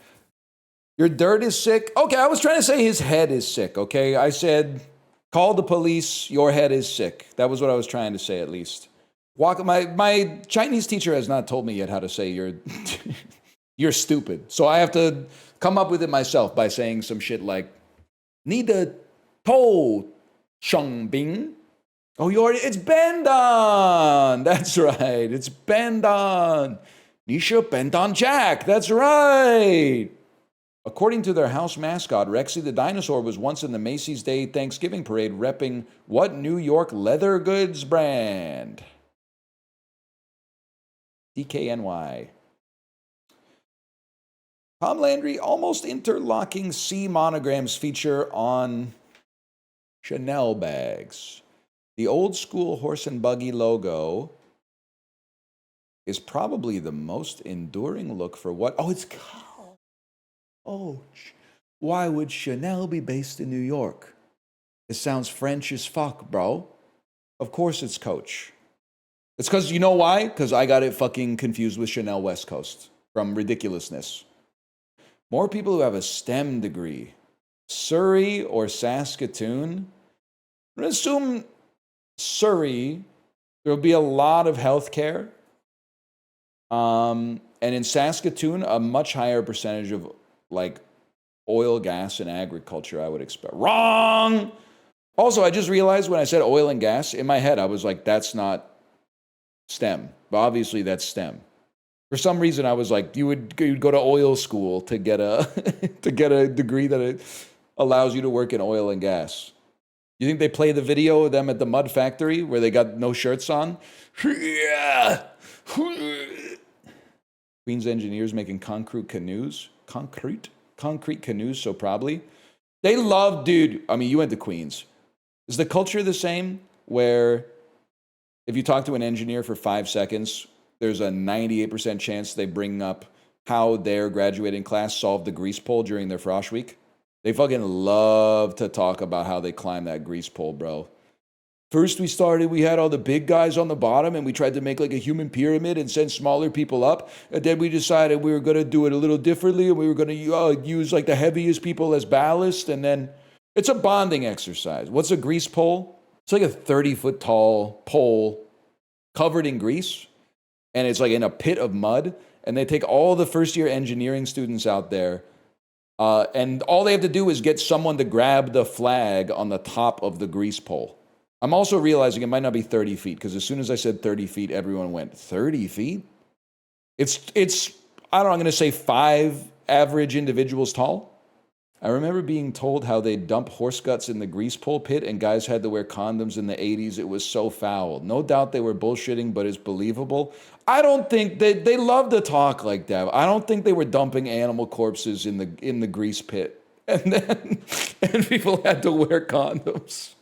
Your dirt is sick? Okay, I was trying to say his head is sick, okay? I said, call the police, your head is sick. That was what I was trying to say, at least. My Chinese teacher has not told me yet how to say you're stupid. So I have to come up with it myself by saying some shit like, ni de tou sheng bing. Oh, it's bendan. That's right. It's bendan. Ni shi bendan Jack. That's right. According to their house mascot, Rexy the dinosaur was once in the Macy's Day Thanksgiving Parade repping what New York leather goods brand? DKNY. Tom Landry almost interlocking C monograms feature on Chanel bags. The old school horse and buggy logo is probably the most enduring look for what? Oh, it's cow. Oh, why would Chanel be based in New York? It sounds French as fuck, bro. Of course it's Coach. It's because, you know why? Because I got it fucking confused with Chanel West Coast from ridiculousness. More people who have a STEM degree. Surrey or Saskatoon? I'm going to assume Surrey, there'll be a lot of healthcare. And in Saskatoon, a much higher percentage of like oil, gas, and agriculture, I would expect. Wrong! Also, I just realized when I said oil and gas, in my head, I was like, that's not STEM. But obviously, that's STEM. For some reason, I was like, you'd go to oil school to get a to get a degree that it allows you to work in oil and gas. You think they play the video of them at the mud factory where they got no shirts on? Yeah. Queens engineers making concrete canoes. Concrete canoes, so probably. They love, dude. I mean, you went to Queens. Is the culture the same where if you talk to an engineer for 5 seconds, there's a 98% chance they bring up how their graduating class solved the grease pole during their frosh week? They fucking love to talk about how they climbed that grease pole, bro. First we had all the big guys on the bottom and we tried to make like a human pyramid and send smaller people up. And then we decided we were going to do it a little differently and we were going to use like the heaviest people as ballast. And then it's a bonding exercise. What's a grease pole? It's like a 30-foot tall pole covered in grease. And it's like in a pit of mud. And they take all the first-year engineering students out there. And all they have to do is get someone to grab the flag on the top of the grease pole. I'm also realizing it might not be 30 feet, because as soon as I said 30 feet, everyone went, 30 feet? It's I don't know, I'm going to say 5 average individuals tall. I remember being told how they dump horse guts in the grease pole pit and guys had to wear condoms in the 80s. It was so foul. No doubt they were bullshitting, but it's believable. I don't think they love to talk like that. I don't think they were dumping animal corpses in the grease pit. And people had to wear condoms.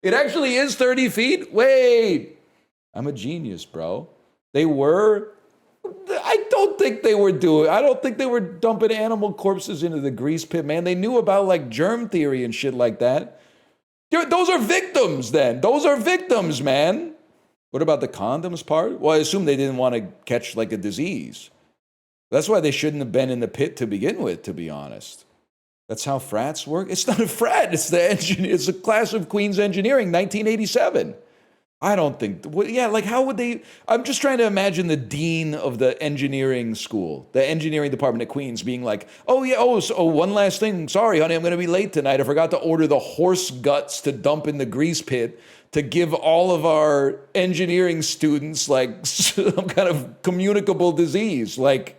It actually is 30 feet? Wait. I'm a genius, bro. They were? I don't think they were dumping animal corpses into the grease pit, man. They knew about like germ theory and shit like that. Those are victims then. Those are victims, man. What about the condoms part? Well, I assume they didn't want to catch like a disease. That's why they shouldn't have been in the pit to begin with, to be honest. That's how frats work? It's not a frat. It's a class of Queens Engineering, 1987. I don't think, like how would they, I'm just trying to imagine the dean of the engineering school, the engineering department at Queens being like, one last thing. Sorry, honey, I'm going to be late tonight. I forgot to order the horse guts to dump in the grease pit to give all of our engineering students like some kind of communicable disease. Like,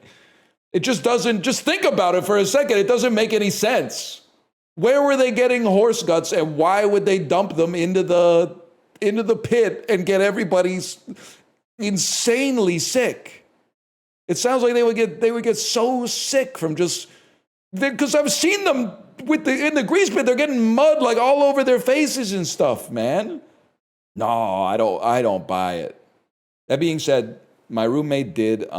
it just doesn't, just think about it for a second. It doesn't make any sense. Where were they getting horse guts and why would they dump them into the pit and get everybody insanely sick? It sounds like they would get so sick from just, because I've seen them in the grease pit, they're getting mud like all over their faces and stuff, man. No, I don't buy it. That being said, my roommate did,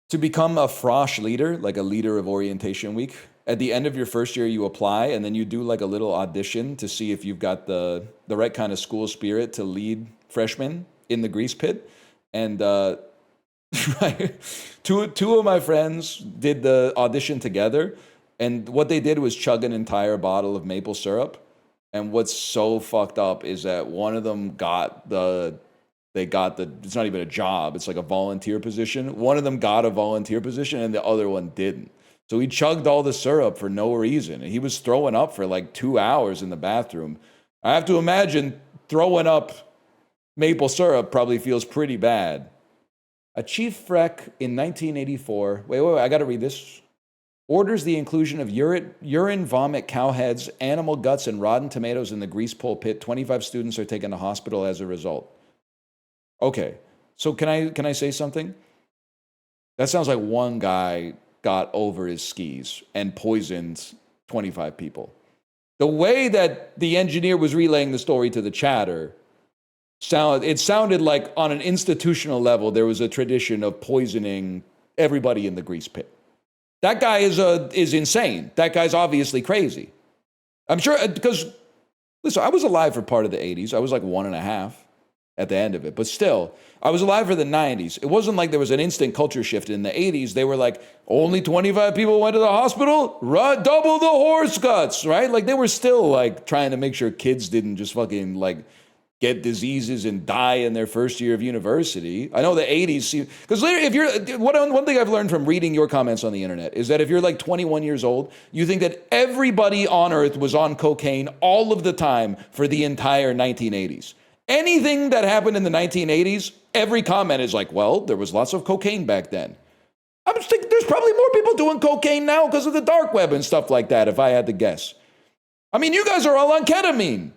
to become a frosh leader, like a leader of orientation week, at the end of your first year, you apply, and then you do like a little audition to see if you've got the right kind of school spirit to lead freshmen in the grease pit. And right, two of my friends did the audition together, and what they did was chug an entire bottle of maple syrup. And what's so fucked up is that one of them got it's not even a job, it's like a volunteer position. One of them got a volunteer position and the other one didn't. So he chugged all the syrup for no reason. And he was throwing up for like 2 hours in the bathroom. I have to imagine throwing up maple syrup probably feels pretty bad. A chief frec in 1984, wait, I gotta read this, orders the inclusion of urine, vomit, cow heads, animal guts, and rotten tomatoes in the grease pole pit. 25 students are taken to hospital as a result. Okay, so can I say something? That sounds like one guy got over his skis and poisoned 25 people. The way that the engineer was relaying the story to the chatter, it sounded like on an institutional level, there was a tradition of poisoning everybody in the grease pit. That guy is insane. That guy's obviously crazy. I'm sure, because, listen, I was alive for part of the 80s. I was like 1.5 at the end of it. But still, I was alive for the 90s. It wasn't like there was an instant culture shift in the 80s. They were like, only 25 people went to the hospital? Double the horse guts, right? Like, they were still like trying to make sure kids didn't just fucking like get diseases and die in their first year of university. I know the 80s, because if you're, one thing I've learned from reading your comments on the internet is that if you're like 21 years old, you think that everybody on earth was on cocaine all of the time for the entire 1980s. Anything that happened in the 1980s, every comment is like, well, there was lots of cocaine back then. I'm just thinking there's probably more people doing cocaine now because of the dark web and stuff like that, if I had to guess. I mean, you guys are all on ketamine.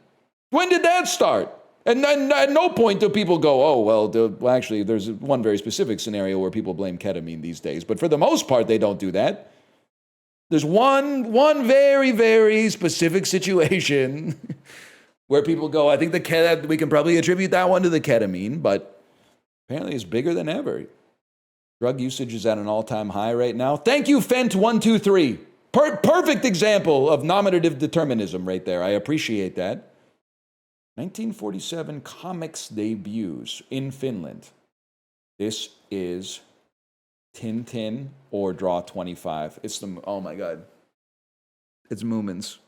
When did that start? And at no point do people go, oh, well, actually, there's one very specific scenario where people blame ketamine these days. But for the most part, they don't do that. There's one very, very specific situation where people go, I think we can probably attribute that one to the ketamine, but apparently it's bigger than ever. Drug usage is at an all-time high right now. Thank you, Fent123. Perfect example of nominative determinism right there. I appreciate that. 1947 comics debuts in Finland. This is Tintin or Draw 25. It's oh my God. It's Moomins.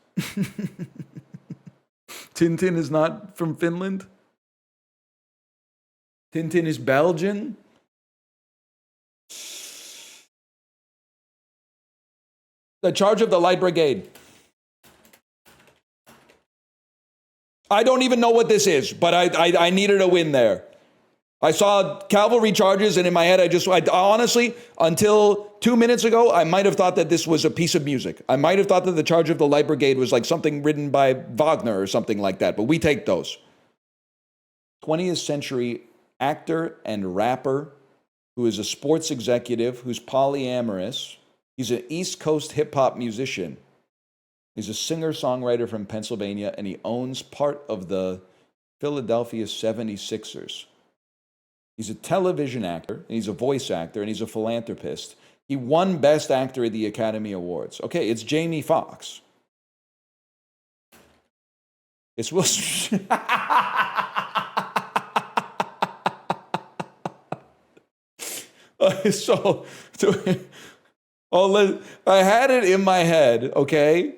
Tintin is not from Finland. Tintin is Belgian. The Charge of the Light Brigade. I don't even know what this is, but I needed a win there. I saw cavalry charges, and in my head, I honestly, until 2 minutes ago, I might have thought that this was a piece of music. I might have thought that the Charge of the Light Brigade was like something written by Wagner or something like that, but we take those. 20th century actor and rapper who is a sports executive, who's polyamorous. He's an East Coast hip-hop musician. He's a singer-songwriter from Pennsylvania, and he owns part of the Philadelphia 76ers. He's a television actor, and he's a voice actor, and he's a philanthropist. He won Best Actor at the Academy Awards. Okay, it's Jamie Foxx. It's Will Smith. I had it in my head, okay?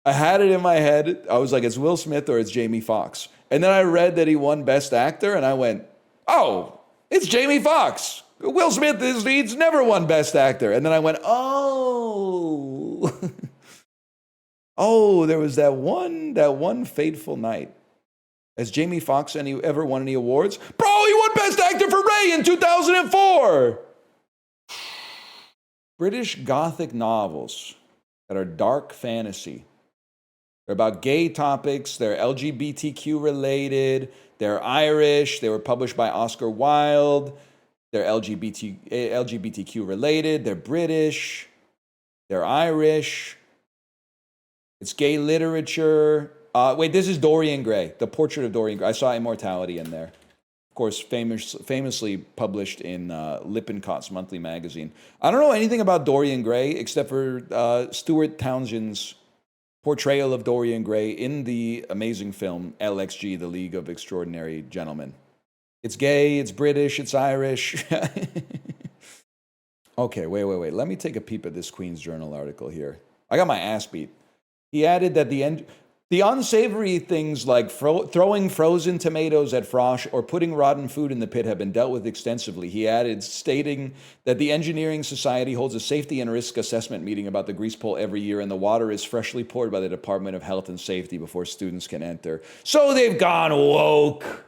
I had it in my head. I was like, it's Will Smith or it's Jamie Foxx. And then I read that he won Best Actor, and I went, oh, it's Jamie Foxx. Will Smith, he's never won Best Actor. And then I went, oh. Oh, there was that one fateful night. Has Jamie Foxx ever won any awards? Bro, he won Best Actor for Ray in 2004. British Gothic novels that are dark fantasy. They're about gay topics. They're LGBTQ related. They're Irish. They were published by Oscar Wilde. They're LGBTQ related. They're British. They're Irish. It's gay literature. Wait, this is Dorian Gray, The Portrait of Dorian Gray. I saw Immortality in there. Of course, famously published in Lippincott's monthly magazine. I don't know anything about Dorian Gray except for Stuart Townsend's portrayal of Dorian Gray in the amazing film LXG, The League of Extraordinary Gentlemen. It's gay, it's British, it's Irish. Okay, wait. Let me take a peep at this Queen's Journal article here. I got my ass beat. He added that the unsavory things like throwing frozen tomatoes at frosh or putting rotten food in the pit have been dealt with extensively. He added, stating that the Engineering Society holds a safety and risk assessment meeting about the grease pole every year, and the water is freshly poured by the Department of Health and Safety before students can enter. So they've gone woke.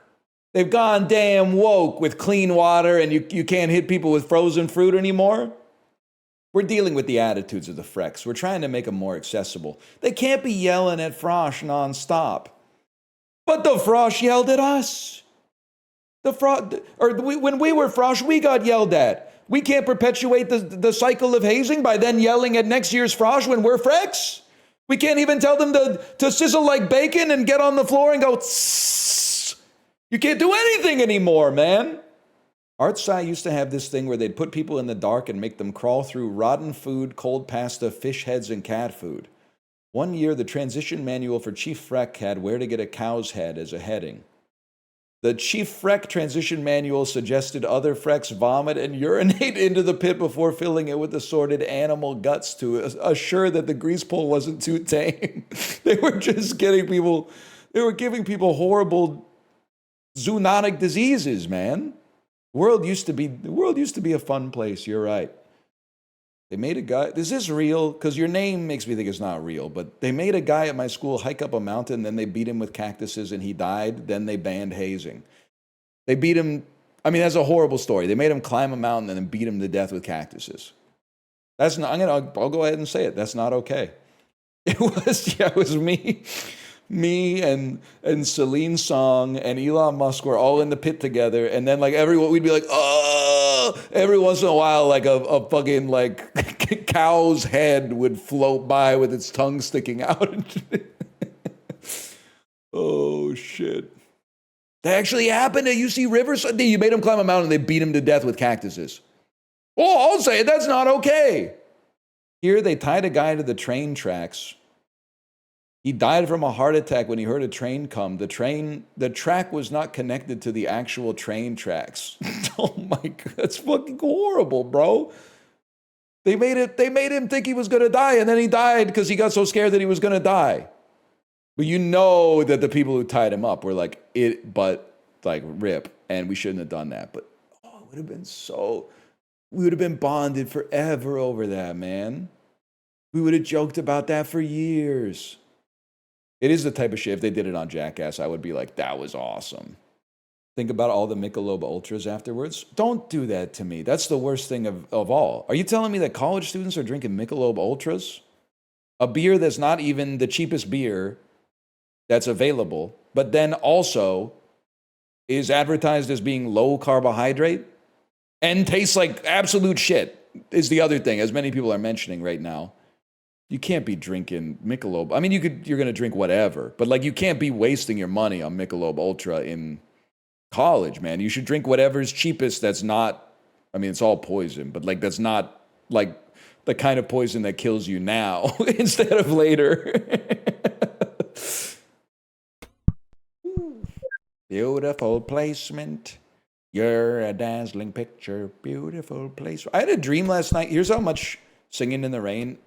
They've gone damn woke with clean water, and you can't hit people with frozen fruit anymore. We're dealing with the attitudes of the Frex. We're trying to make them more accessible. They can't be yelling at Frosh nonstop. But the Frosh yelled at us. When we were Frosh, we got yelled at. We can't perpetuate the cycle of hazing by then yelling at next year's Frosh when we're Frex. We can't even tell them to sizzle like bacon and get on the floor and go tss. You can't do anything anymore, man. ArtSci used to have this thing where they'd put people in the dark and make them crawl through rotten food, cold pasta, fish heads, and cat food. One year, the transition manual for Chief Freck had where to get a cow's head as a heading. The Chief Freck transition manual suggested other Frecks vomit and urinate into the pit before filling it with assorted animal guts to assure that the grease pole wasn't too tame. They were just getting people, they were giving people horrible zoonotic diseases, man. The world used to be a fun place, you're right. They made a guy, is this real? Because your name makes me think it's not real, but they made a guy at my school hike up a mountain, then they beat him with cactuses and he died, then they banned hazing. They beat him, I mean, that's a horrible story. They made him climb a mountain and then beat him to death with cactuses. That's not, I'll go ahead and say it, that's not okay. It was me and Celine Song and Elon Musk were all in the pit together, and then like everyone, we'd be like, oh, every once in a while, like a fucking like cow's head would float by with its tongue sticking out. Oh shit. That actually happened at UC Riverside. You made him climb a mountain and they beat him to death with cactuses. Oh, I'll say it, that's not okay. Here they tied a guy to the train tracks. He died from a heart attack when he heard a train come. The track was not connected to the actual train tracks. Oh my God, that's fucking horrible, bro. They made him think he was gonna die, and then he died because he got so scared that he was gonna die. But you know that the people who tied him up were like, rip, and we shouldn't have done that. But oh, it would have been we would have been bonded forever over that, man. We would have joked about that for years. It is the type of shit, if they did it on Jackass, I would be like, that was awesome. Think about all the Michelob Ultras afterwards. Don't do that to me. That's the worst thing of all. Are you telling me that college students are drinking Michelob Ultras? A beer that's not even the cheapest beer that's available, but then also is advertised as being low carbohydrate and tastes like absolute shit is the other thing, as many people are mentioning right now. You can't be drinking Michelob. I mean, you're going to drink whatever, but like you can't be wasting your money on Michelob Ultra in college, man. You should drink whatever's cheapest that's not, I mean, it's all poison, but like that's not like the kind of poison that kills you now instead of later. Beautiful placement. You're a dazzling picture. Beautiful place. I had a dream last night. Here's how much Singing in the Rain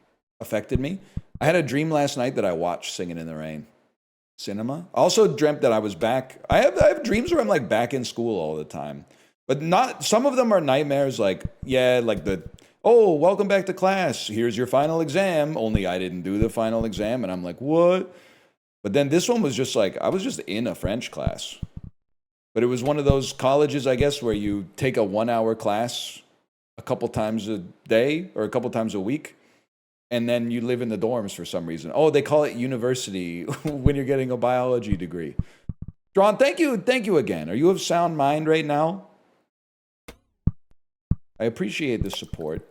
affected me. I had a dream last night that I watched Singing in the Rain. Cinema. I also dreamt that I was back. I have dreams where I'm like back in school all the time. But not, some of them are nightmares like, yeah, like welcome back to class. Here's your final exam. Only I didn't do the final exam. And I'm like, what? But then this one was just like, I was just in a French class. But it was one of those colleges, I guess, where you take a 1-hour class a couple times a day or a couple times a week. And then you live in the dorms for some reason. Oh, they call it university when you're getting a biology degree. Jon, thank you again. Are you of sound mind right now? I appreciate the support.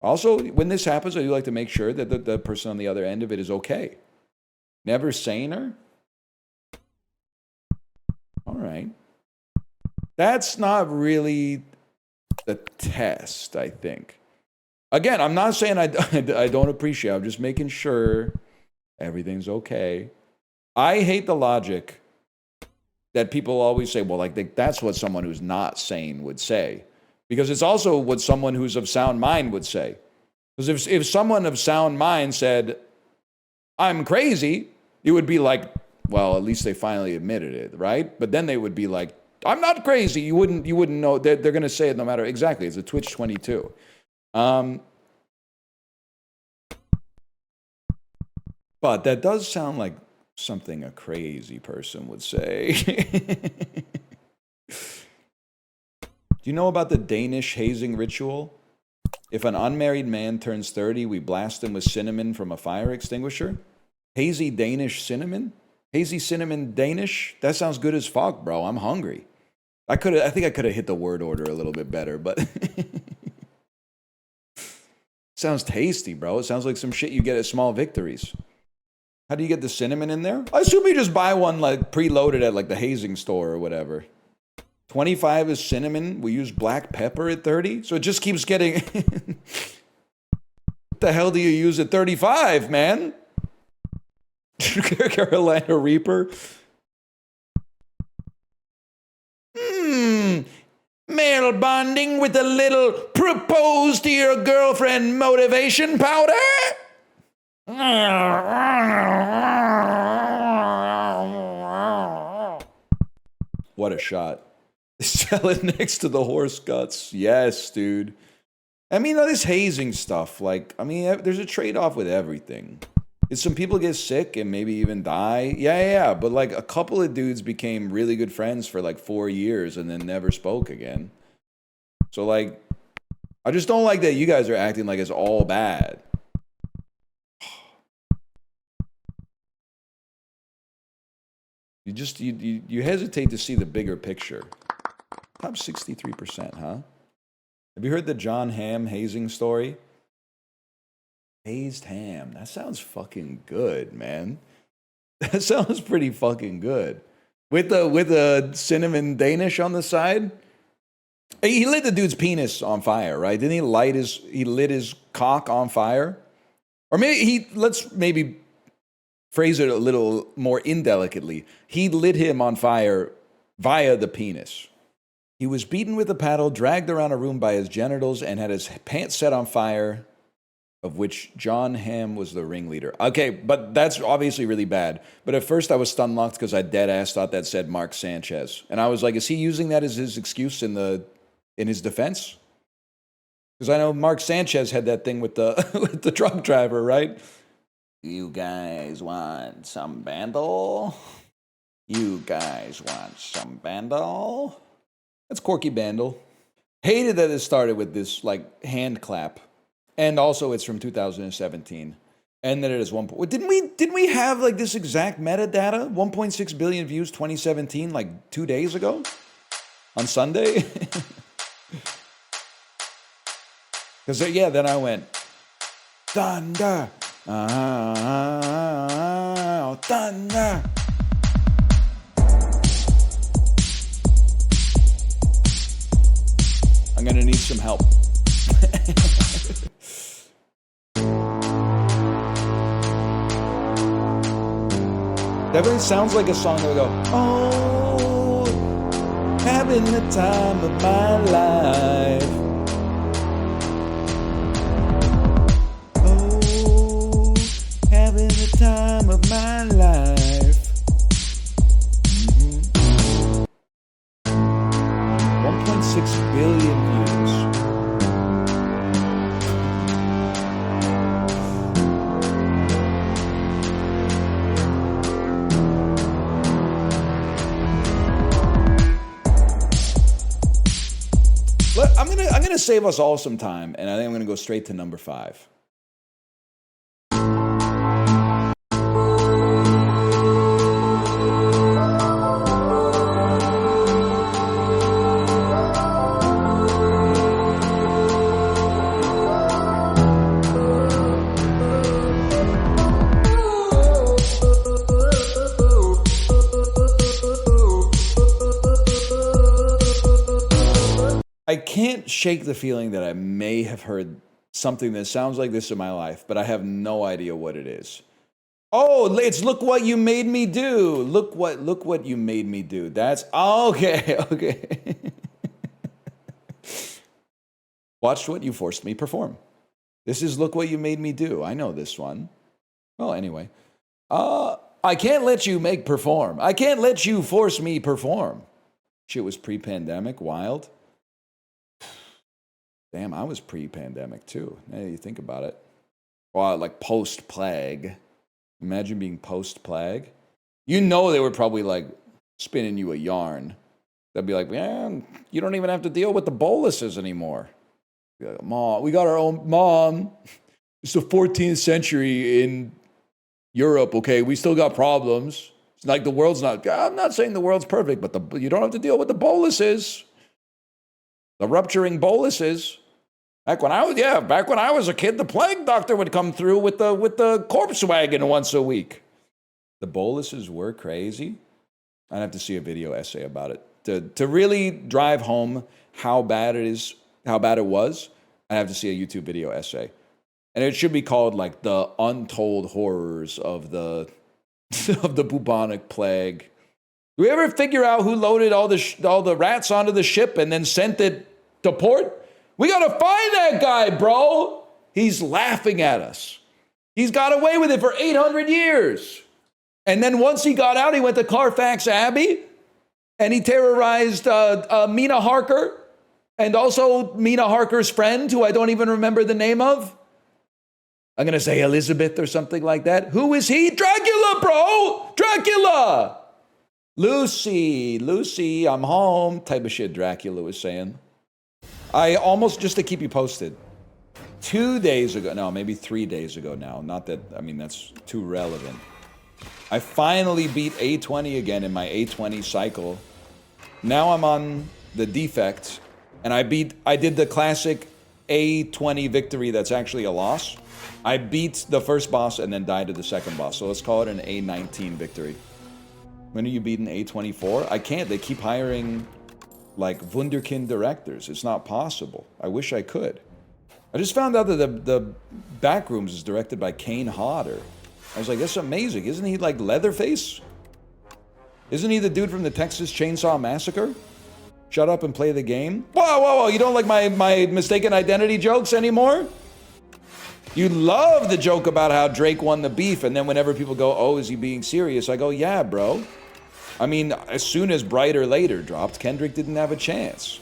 Also, when this happens, I do like to make sure that the person on the other end of it is okay. Never saner? All right. That's not really the test, I think. Again, I'm not saying I don't appreciate it. I'm just making sure everything's okay. I hate the logic that people always say, well, like that's what someone who's not sane would say. Because it's also what someone who's of sound mind would say. Because if someone of sound mind said, I'm crazy, it would be like, well, at least they finally admitted it, right? But then they would be like, I'm not crazy. You wouldn't know. They're going to say it no matter. Exactly. It's a Twitch 22. But that does sound like something a crazy person would say. Do you know about the Danish hazing ritual? If an unmarried man turns 30, we blast him with cinnamon from a fire extinguisher. Hazy Danish cinnamon? Hazy cinnamon Danish? That sounds good as fuck, bro. I'm hungry. I think I could have hit the word order a little bit better, but Sounds tasty, bro. It sounds like some shit you get at Small Victories. How do you get the cinnamon in there? I assume you just buy one like preloaded at like the hazing store or whatever. 25 is cinnamon. We use black pepper at 30. So it just keeps getting... What the hell do you use at 35, man? Carolina Reaper. Male bonding with a little propose to your girlfriend motivation powder? What a shot. Sell it next to the horse guts. Yes, dude. I mean, this hazing stuff, like, I mean, there's a trade-off with everything. Some people get sick and maybe even die. Yeah. But like a couple of dudes became really good friends for like 4 years and then never spoke again. So like, I just don't like that you guys are acting like it's all bad. You hesitate to see the bigger picture. Top 63%, huh? Have you heard the Jon Hamm hazing story? Hazed ham. That sounds fucking good, man. That sounds pretty fucking good. With the cinnamon Danish on the side. He lit the dude's penis on fire, right? Didn't he lit his cock on fire? Or let's maybe phrase it a little more indelicately. He lit him on fire via the penis. He was beaten with a paddle, dragged around a room by his genitals, and had his pants set on fire, of which Jon Hamm was the ringleader. Okay, but that's obviously really bad. But at first I was stun-locked because I dead-ass thought that said Mark Sanchez. And I was like, is he using that as his excuse in his defense? Because I know Mark Sanchez had that thing with the with the truck driver, right? You guys want some Bandle? You guys want some Bandle? That's Corky Bandle. Hated that it started with this like hand clap. And also, it's from 2017, and that it is one. Didn't we have like this exact metadata? 1.6 billion views, 2017, like 2 days ago, on Sunday. Because then I went thunder, thunder. I'm gonna need some help. Definitely sounds like a song that would go, oh, having the time of my life. Oh, having the time of my life. 1.6 billion views. I'm gonna save us all some time, and I think I'm gonna go straight to number 5. I can't shake the feeling that I may have heard something that sounds like this in my life, but I have no idea what it is. Oh, it's Look What You Made Me Do. Look what you made me do. That's okay. Watch What You Forced Me Perform. This is Look What You Made Me Do. I know this one. Well, anyway. I can't let you make perform. I can't let you force me perform. Shit was pre-pandemic, wild. Damn, I was pre-pandemic too. Now you think about it. Well, like post-plague. Imagine being post-plague. You know they were probably like spinning you a yarn. They'd be like, man, you don't even have to deal with the boluses anymore. Like, Mom, we got our own, Mom. It's the 14th century in Europe, okay? We still got problems. It's like the world's not, I'm not saying the world's perfect, but you don't have to deal with the boluses. The rupturing boluses. Back when I was a kid, the plague doctor would come through with the corpse wagon once a week. The boluses were crazy. I'd have to see a video essay about it to really drive home how bad it was. I'd have to see a YouTube video essay, and it should be called like the untold horrors of the of the bubonic plague. Do we ever figure out who loaded all the rats onto the ship and then sent it to port? We gotta find that guy, bro. He's laughing at us. He's got away with it for 800 years. And then once he got out, he went to Carfax Abbey and he terrorized Mina Harker and also Mina Harker's friend, who I don't even remember the name of. I'm going to say Elizabeth or something like that. Who is he? Dracula, bro! Dracula! Lucy, I'm home, type of shit Dracula was saying. I almost, just to keep you posted, 2 days ago, no, maybe 3 days ago now, not that, I mean, that's too relevant. I finally beat A20 again in my A20 cycle. Now I'm on the defect, and I did the classic A20 victory that's actually a loss. I beat the first boss and then died to the second boss, so let's call it an A19 victory. When are you beating A24? I can't, they keep hiring like wunderkind directors. It's not possible. I wish I could. I just found out that the Backrooms is directed by Kane Hodder. I was like, that's amazing. Isn't he like Leatherface? Isn't he the dude from the Texas Chainsaw Massacre? Shut up and play the game. Whoa. You don't like my mistaken identity jokes anymore? You love the joke about how Drake won the beef, and then whenever people go, oh, is he being serious? I go, yeah, bro. I mean, as soon as Brighter Later dropped, Kendrick didn't have a chance.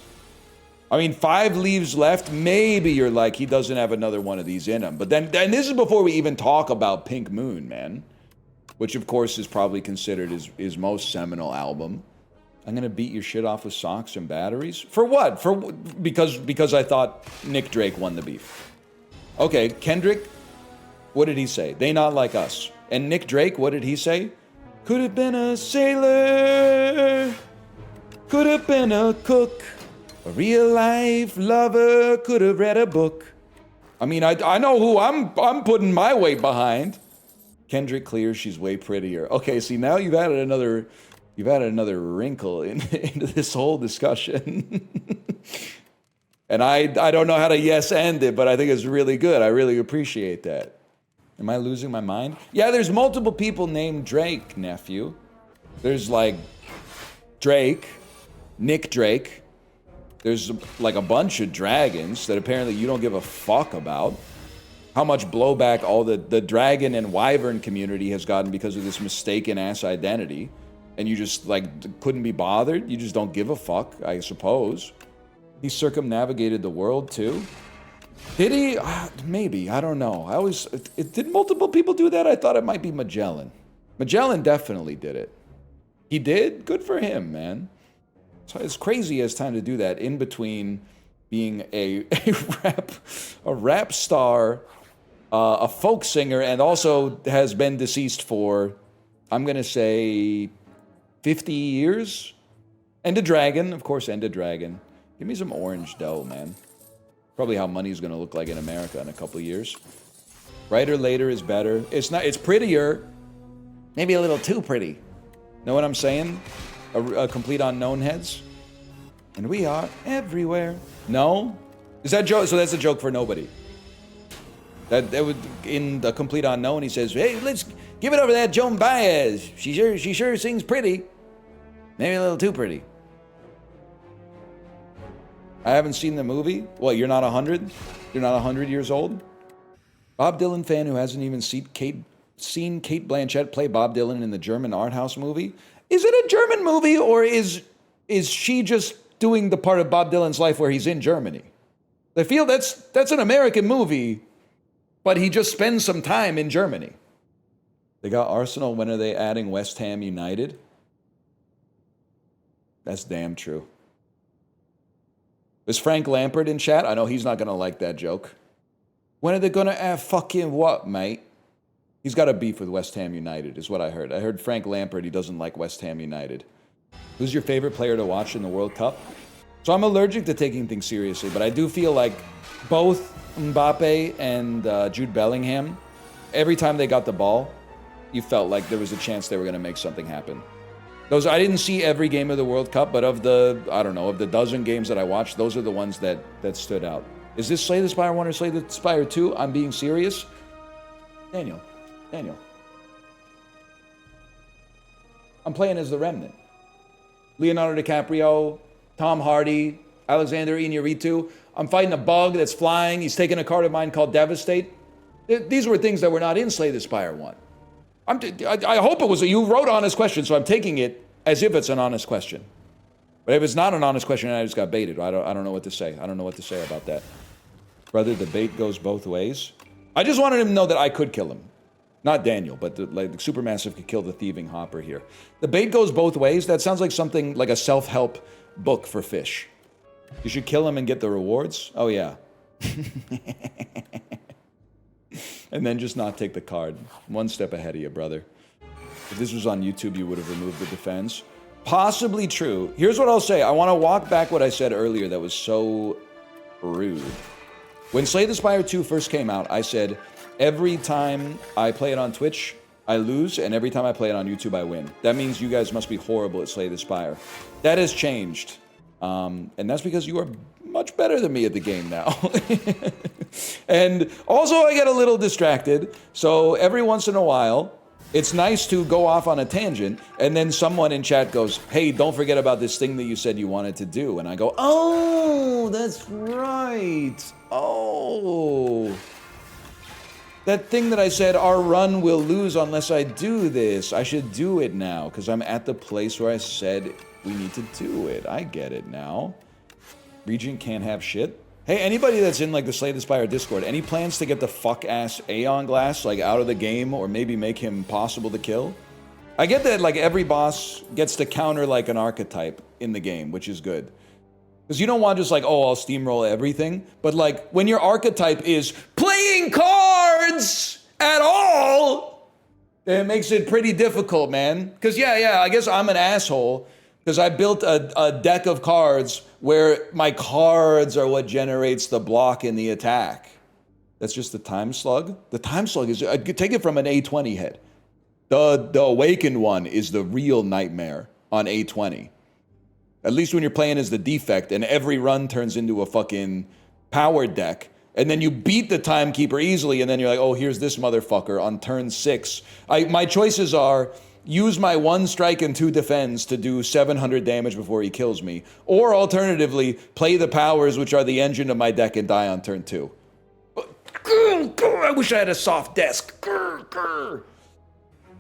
I mean, 5 leaves left, maybe you're like, he doesn't have another one of these in him. But then this is before we even talk about Pink Moon, man. Which, of course, is probably considered his most seminal album. I'm gonna beat your shit off with socks and batteries? For what? Because I thought Nick Drake won the beef. Okay, Kendrick, what did he say? They not like us. And Nick Drake, what did he say? Could have been a sailor. Could have been a cook. A real-life lover could have read a book. I mean, I know who I'm putting my weight behind. Kendrick clear, she's way prettier. Okay, see, now you've added another wrinkle into this whole discussion. And I don't know how to yes end it, but I think it's really good. I really appreciate that. Am I losing my mind? Yeah, there's multiple people named Drake, nephew. There's like Drake, Nick Drake. There's like a bunch of dragons that apparently you don't give a fuck about. How much blowback all the dragon and wyvern community has gotten because of this mistaken ass identity. And you just like couldn't be bothered. You just don't give a fuck, I suppose. He circumnavigated the world too. Did he? Maybe, I don't know. Did multiple people do that? I thought it might be Magellan. Magellan definitely did it. He did? Good for him, man. So it's crazy he has time to do that in between being a rap star, a folk singer, and also has been deceased for, I'm going to say, 50 years. And a dragon, of course, and a dragon. Give me some orange dough, man. Probably how money's going to look like in America in a couple of years. Brighter Later is better. It's prettier. Maybe a little too pretty. Know what I'm saying? A complete unknown heads. And we are everywhere. No? Is that joke? So that's a joke for nobody. That would, in the complete unknown, he says, hey, let's give it over to that Joan Baez. She sure sings pretty. Maybe a little too pretty. I haven't seen the movie. What, you're not 100? You're not 100 years old? Bob Dylan fan who hasn't even seen Kate Blanchett play Bob Dylan in the German art house movie? Is it a German movie, or is she just doing the part of Bob Dylan's life where he's in Germany? I feel that's an American movie, but he just spends some time in Germany. They got Arsenal. When are they adding West Ham United? That's damn true. Is Frank Lampard in chat? I know he's not going to like that joke. When are they going to add fucking what, mate? He's got a beef with West Ham United, is what I heard. I heard Frank Lampard, he doesn't like West Ham United. Who's your favorite player to watch in the World Cup? So I'm allergic to taking things seriously, but I do feel like both Mbappe and Jude Bellingham, every time they got the ball, you felt like there was a chance they were going to make something happen. Those, I didn't see every game of the World Cup, but of the, I don't know, of the dozen games that I watched, those are the ones that stood out. Is this Slay the Spire 1 or Slay the Spire 2? I'm being serious. Daniel. I'm playing as the Remnant. Leonardo DiCaprio, Tom Hardy, Alexander Iñárritu. I'm fighting a bug that's flying. He's taking a card of mine called Devastate. These were things that were not in Slay the Spire 1. I hope it was, you wrote honest question, so I'm taking it as if it's an honest question. But if it's not an honest question, I just got baited. I don't know what to say. I don't know what to say about that. Brother, the bait goes both ways. I just wanted him to know that I could kill him. Not Daniel, but the Supermassive could kill the thieving hopper here. The bait goes both ways. That sounds like something like a self-help book for fish. You should kill him and get the rewards? Oh, yeah. And then just not take the card. One step ahead of you, brother. If this was on YouTube, you would have removed the defense. Possibly true. Here's what I'll say. I want to walk back what I said earlier that was so rude. When Slay the Spire 2 first came out, I said, every time I play it on Twitch, I lose, and every time I play it on YouTube, I win. That means you guys must be horrible at Slay the Spire. That has changed. And that's because you are much better than me at the game now. And also, I get a little distracted. So every once in a while, it's nice to go off on a tangent, and then someone in chat goes, hey, don't forget about this thing that you said you wanted to do. And I go, oh, that's right. Oh. That thing that I said, our run will lose unless I do this. I should do it now, because I'm at the place where I said we need to do it. I get it now. Regent can't have shit. Hey, anybody that's in like the Slay the Spire Discord, any plans to get the fuck-ass Aeon Glass like out of the game, or maybe make him possible to kill? I get that like every boss gets to counter like an archetype in the game, which is good. Because you don't want just like, oh, I'll steamroll everything. But like, when your archetype is playing cards at all, it makes it pretty difficult, man. Because yeah, I guess I'm an asshole. Because I built a deck of cards where my cards are what generates the block in the attack. That's just the Time Slug. The Time Slug is, take it from an A20 head. The Awakened one is the real nightmare on A20. At least when you're playing as the defect and every run turns into a fucking power deck. And then you beat the Timekeeper easily and then you're like, oh, here's this motherfucker on turn 6. My choices are use my 1 strike and 2 defense to do 700 damage before he kills me. Or alternatively, play the powers which are the engine of my deck and die on turn 2. I wish I had a soft desk. You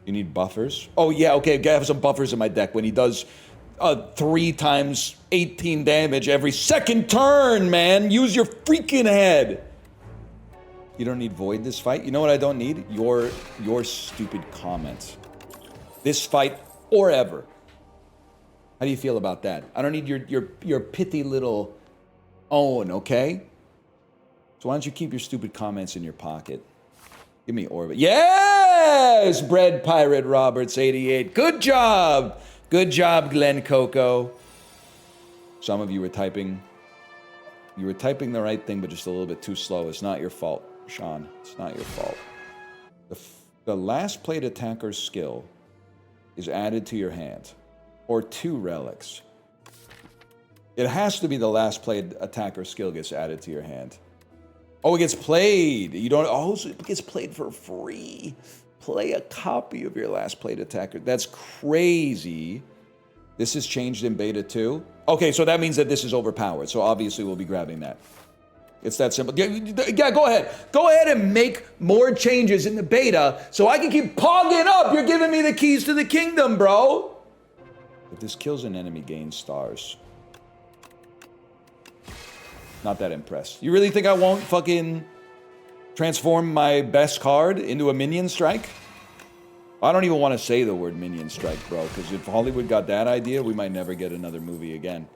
need buffers? Oh yeah, okay, I have some buffers in my deck when he does 3 times 18 damage every second turn, man. Use your freaking head. You don't need Void this fight? You know what I don't need? Your stupid comments. This fight or ever. How do you feel about that? I don't need your pithy little own, okay? So why don't you keep your stupid comments in your pocket? Give me Orbit. Yes! Bread Pirate Roberts 88. Good job! Good job, Glenn Coco. Some of you were typing. You were typing the right thing, but just a little bit too slow. It's not your fault, Sean. It's not your fault. The last played attacker's skill is added to your hand, or 2 relics. It has to be the last played attacker skill gets added to your hand. Oh, it gets played. You don't. Oh, so it gets played for free. Play a copy of your last played attacker. That's crazy. This is changed in beta 2. Okay, so that means that this is overpowered. So obviously we'll be grabbing that. It's that simple. Yeah, go ahead. Go ahead and make more changes in the beta so I can keep pogging up. You're giving me the keys to the kingdom, bro. If this kills an enemy, gain stars. Not that impressed. You really think I won't fucking transform my best card into a minion strike? I don't even want to say the word minion strike, bro, because if Hollywood got that idea, we might never get another movie again.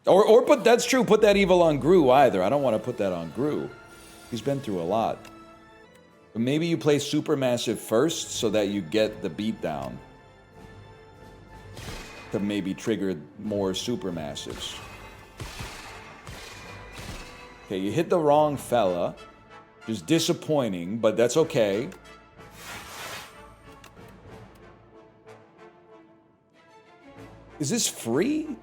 Or put, that's true, put that evil on Gru either. I don't want to put that on Gru. He's been through a lot. But maybe you play Supermassive first so that you get the beatdown. To maybe trigger more Supermassives. Okay, you hit the wrong fella. Just disappointing, but that's okay. Is this free?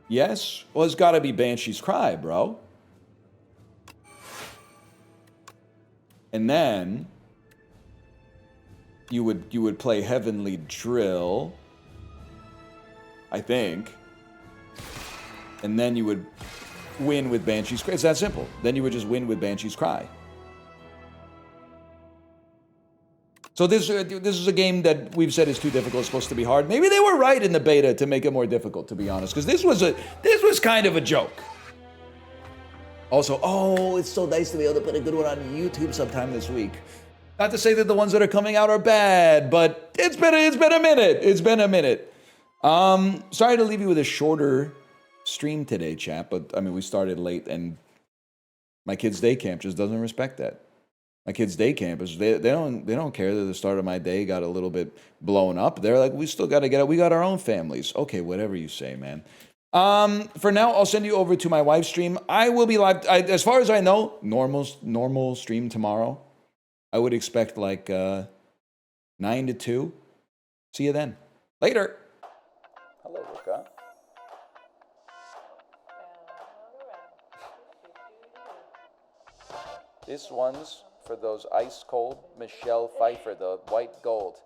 Yes? Well, it's gotta be Banshee's Cry, bro. And then you would play Heavenly Drill, I think. And then you would win with Banshee's Cry. It's that simple. Then you would just win with Banshee's Cry. So this is a game that we've said is too difficult. It's supposed to be hard. Maybe they were right in the beta to make it more difficult, to be honest, because this was kind of a joke. Also, oh, it's so nice to be able to put a good one on YouTube sometime this week. Not to say that the ones that are coming out are bad, but it's been a minute. It's been a minute. Sorry to leave you with a shorter stream today, chat, but I mean we started late and my kids' day camp just doesn't respect that. My kids' day campers, they don't care that the start of my day got a little bit blown up. They're like, we still got to get it. We got our own families. Okay, whatever you say, man. For now, I'll send you over to my wife's stream. I will be live. As far as I know, normal stream tomorrow. I would expect like 9 to 2. See you then. Later. Hello, Luca. This one's for those ice-cold Michelle Pfeiffer, the white gold.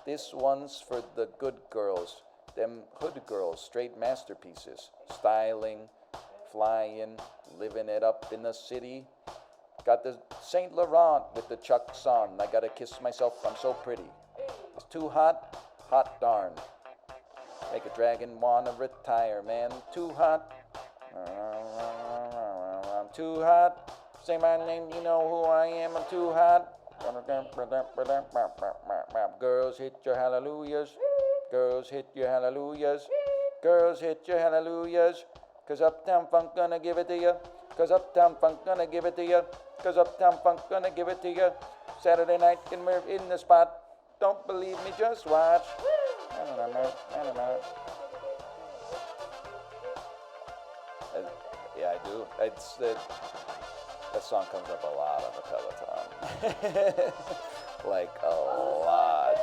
This one's for the good girls, them hood girls, straight masterpieces. Styling, flying, living it up in the city. Got the Saint Laurent with the Chucks on. I gotta kiss myself, I'm so pretty. It's too hot, hot darn. Make a dragon wanna retire, man. Too hot. I'm too hot. Say my name, you know who I am, I'm too hot. Girls hit your hallelujahs. Girls hit your hallelujahs. Girls hit your hallelujahs. Cause Uptown Funk gonna give it to you. Cause Uptown Funk gonna give it to you. Cause Uptown Funk gonna give it to you. Saturday night and we're in the spot. Don't believe me, just watch. Yeah, I do. It's that song comes up a lot on the Peloton. Like a lot.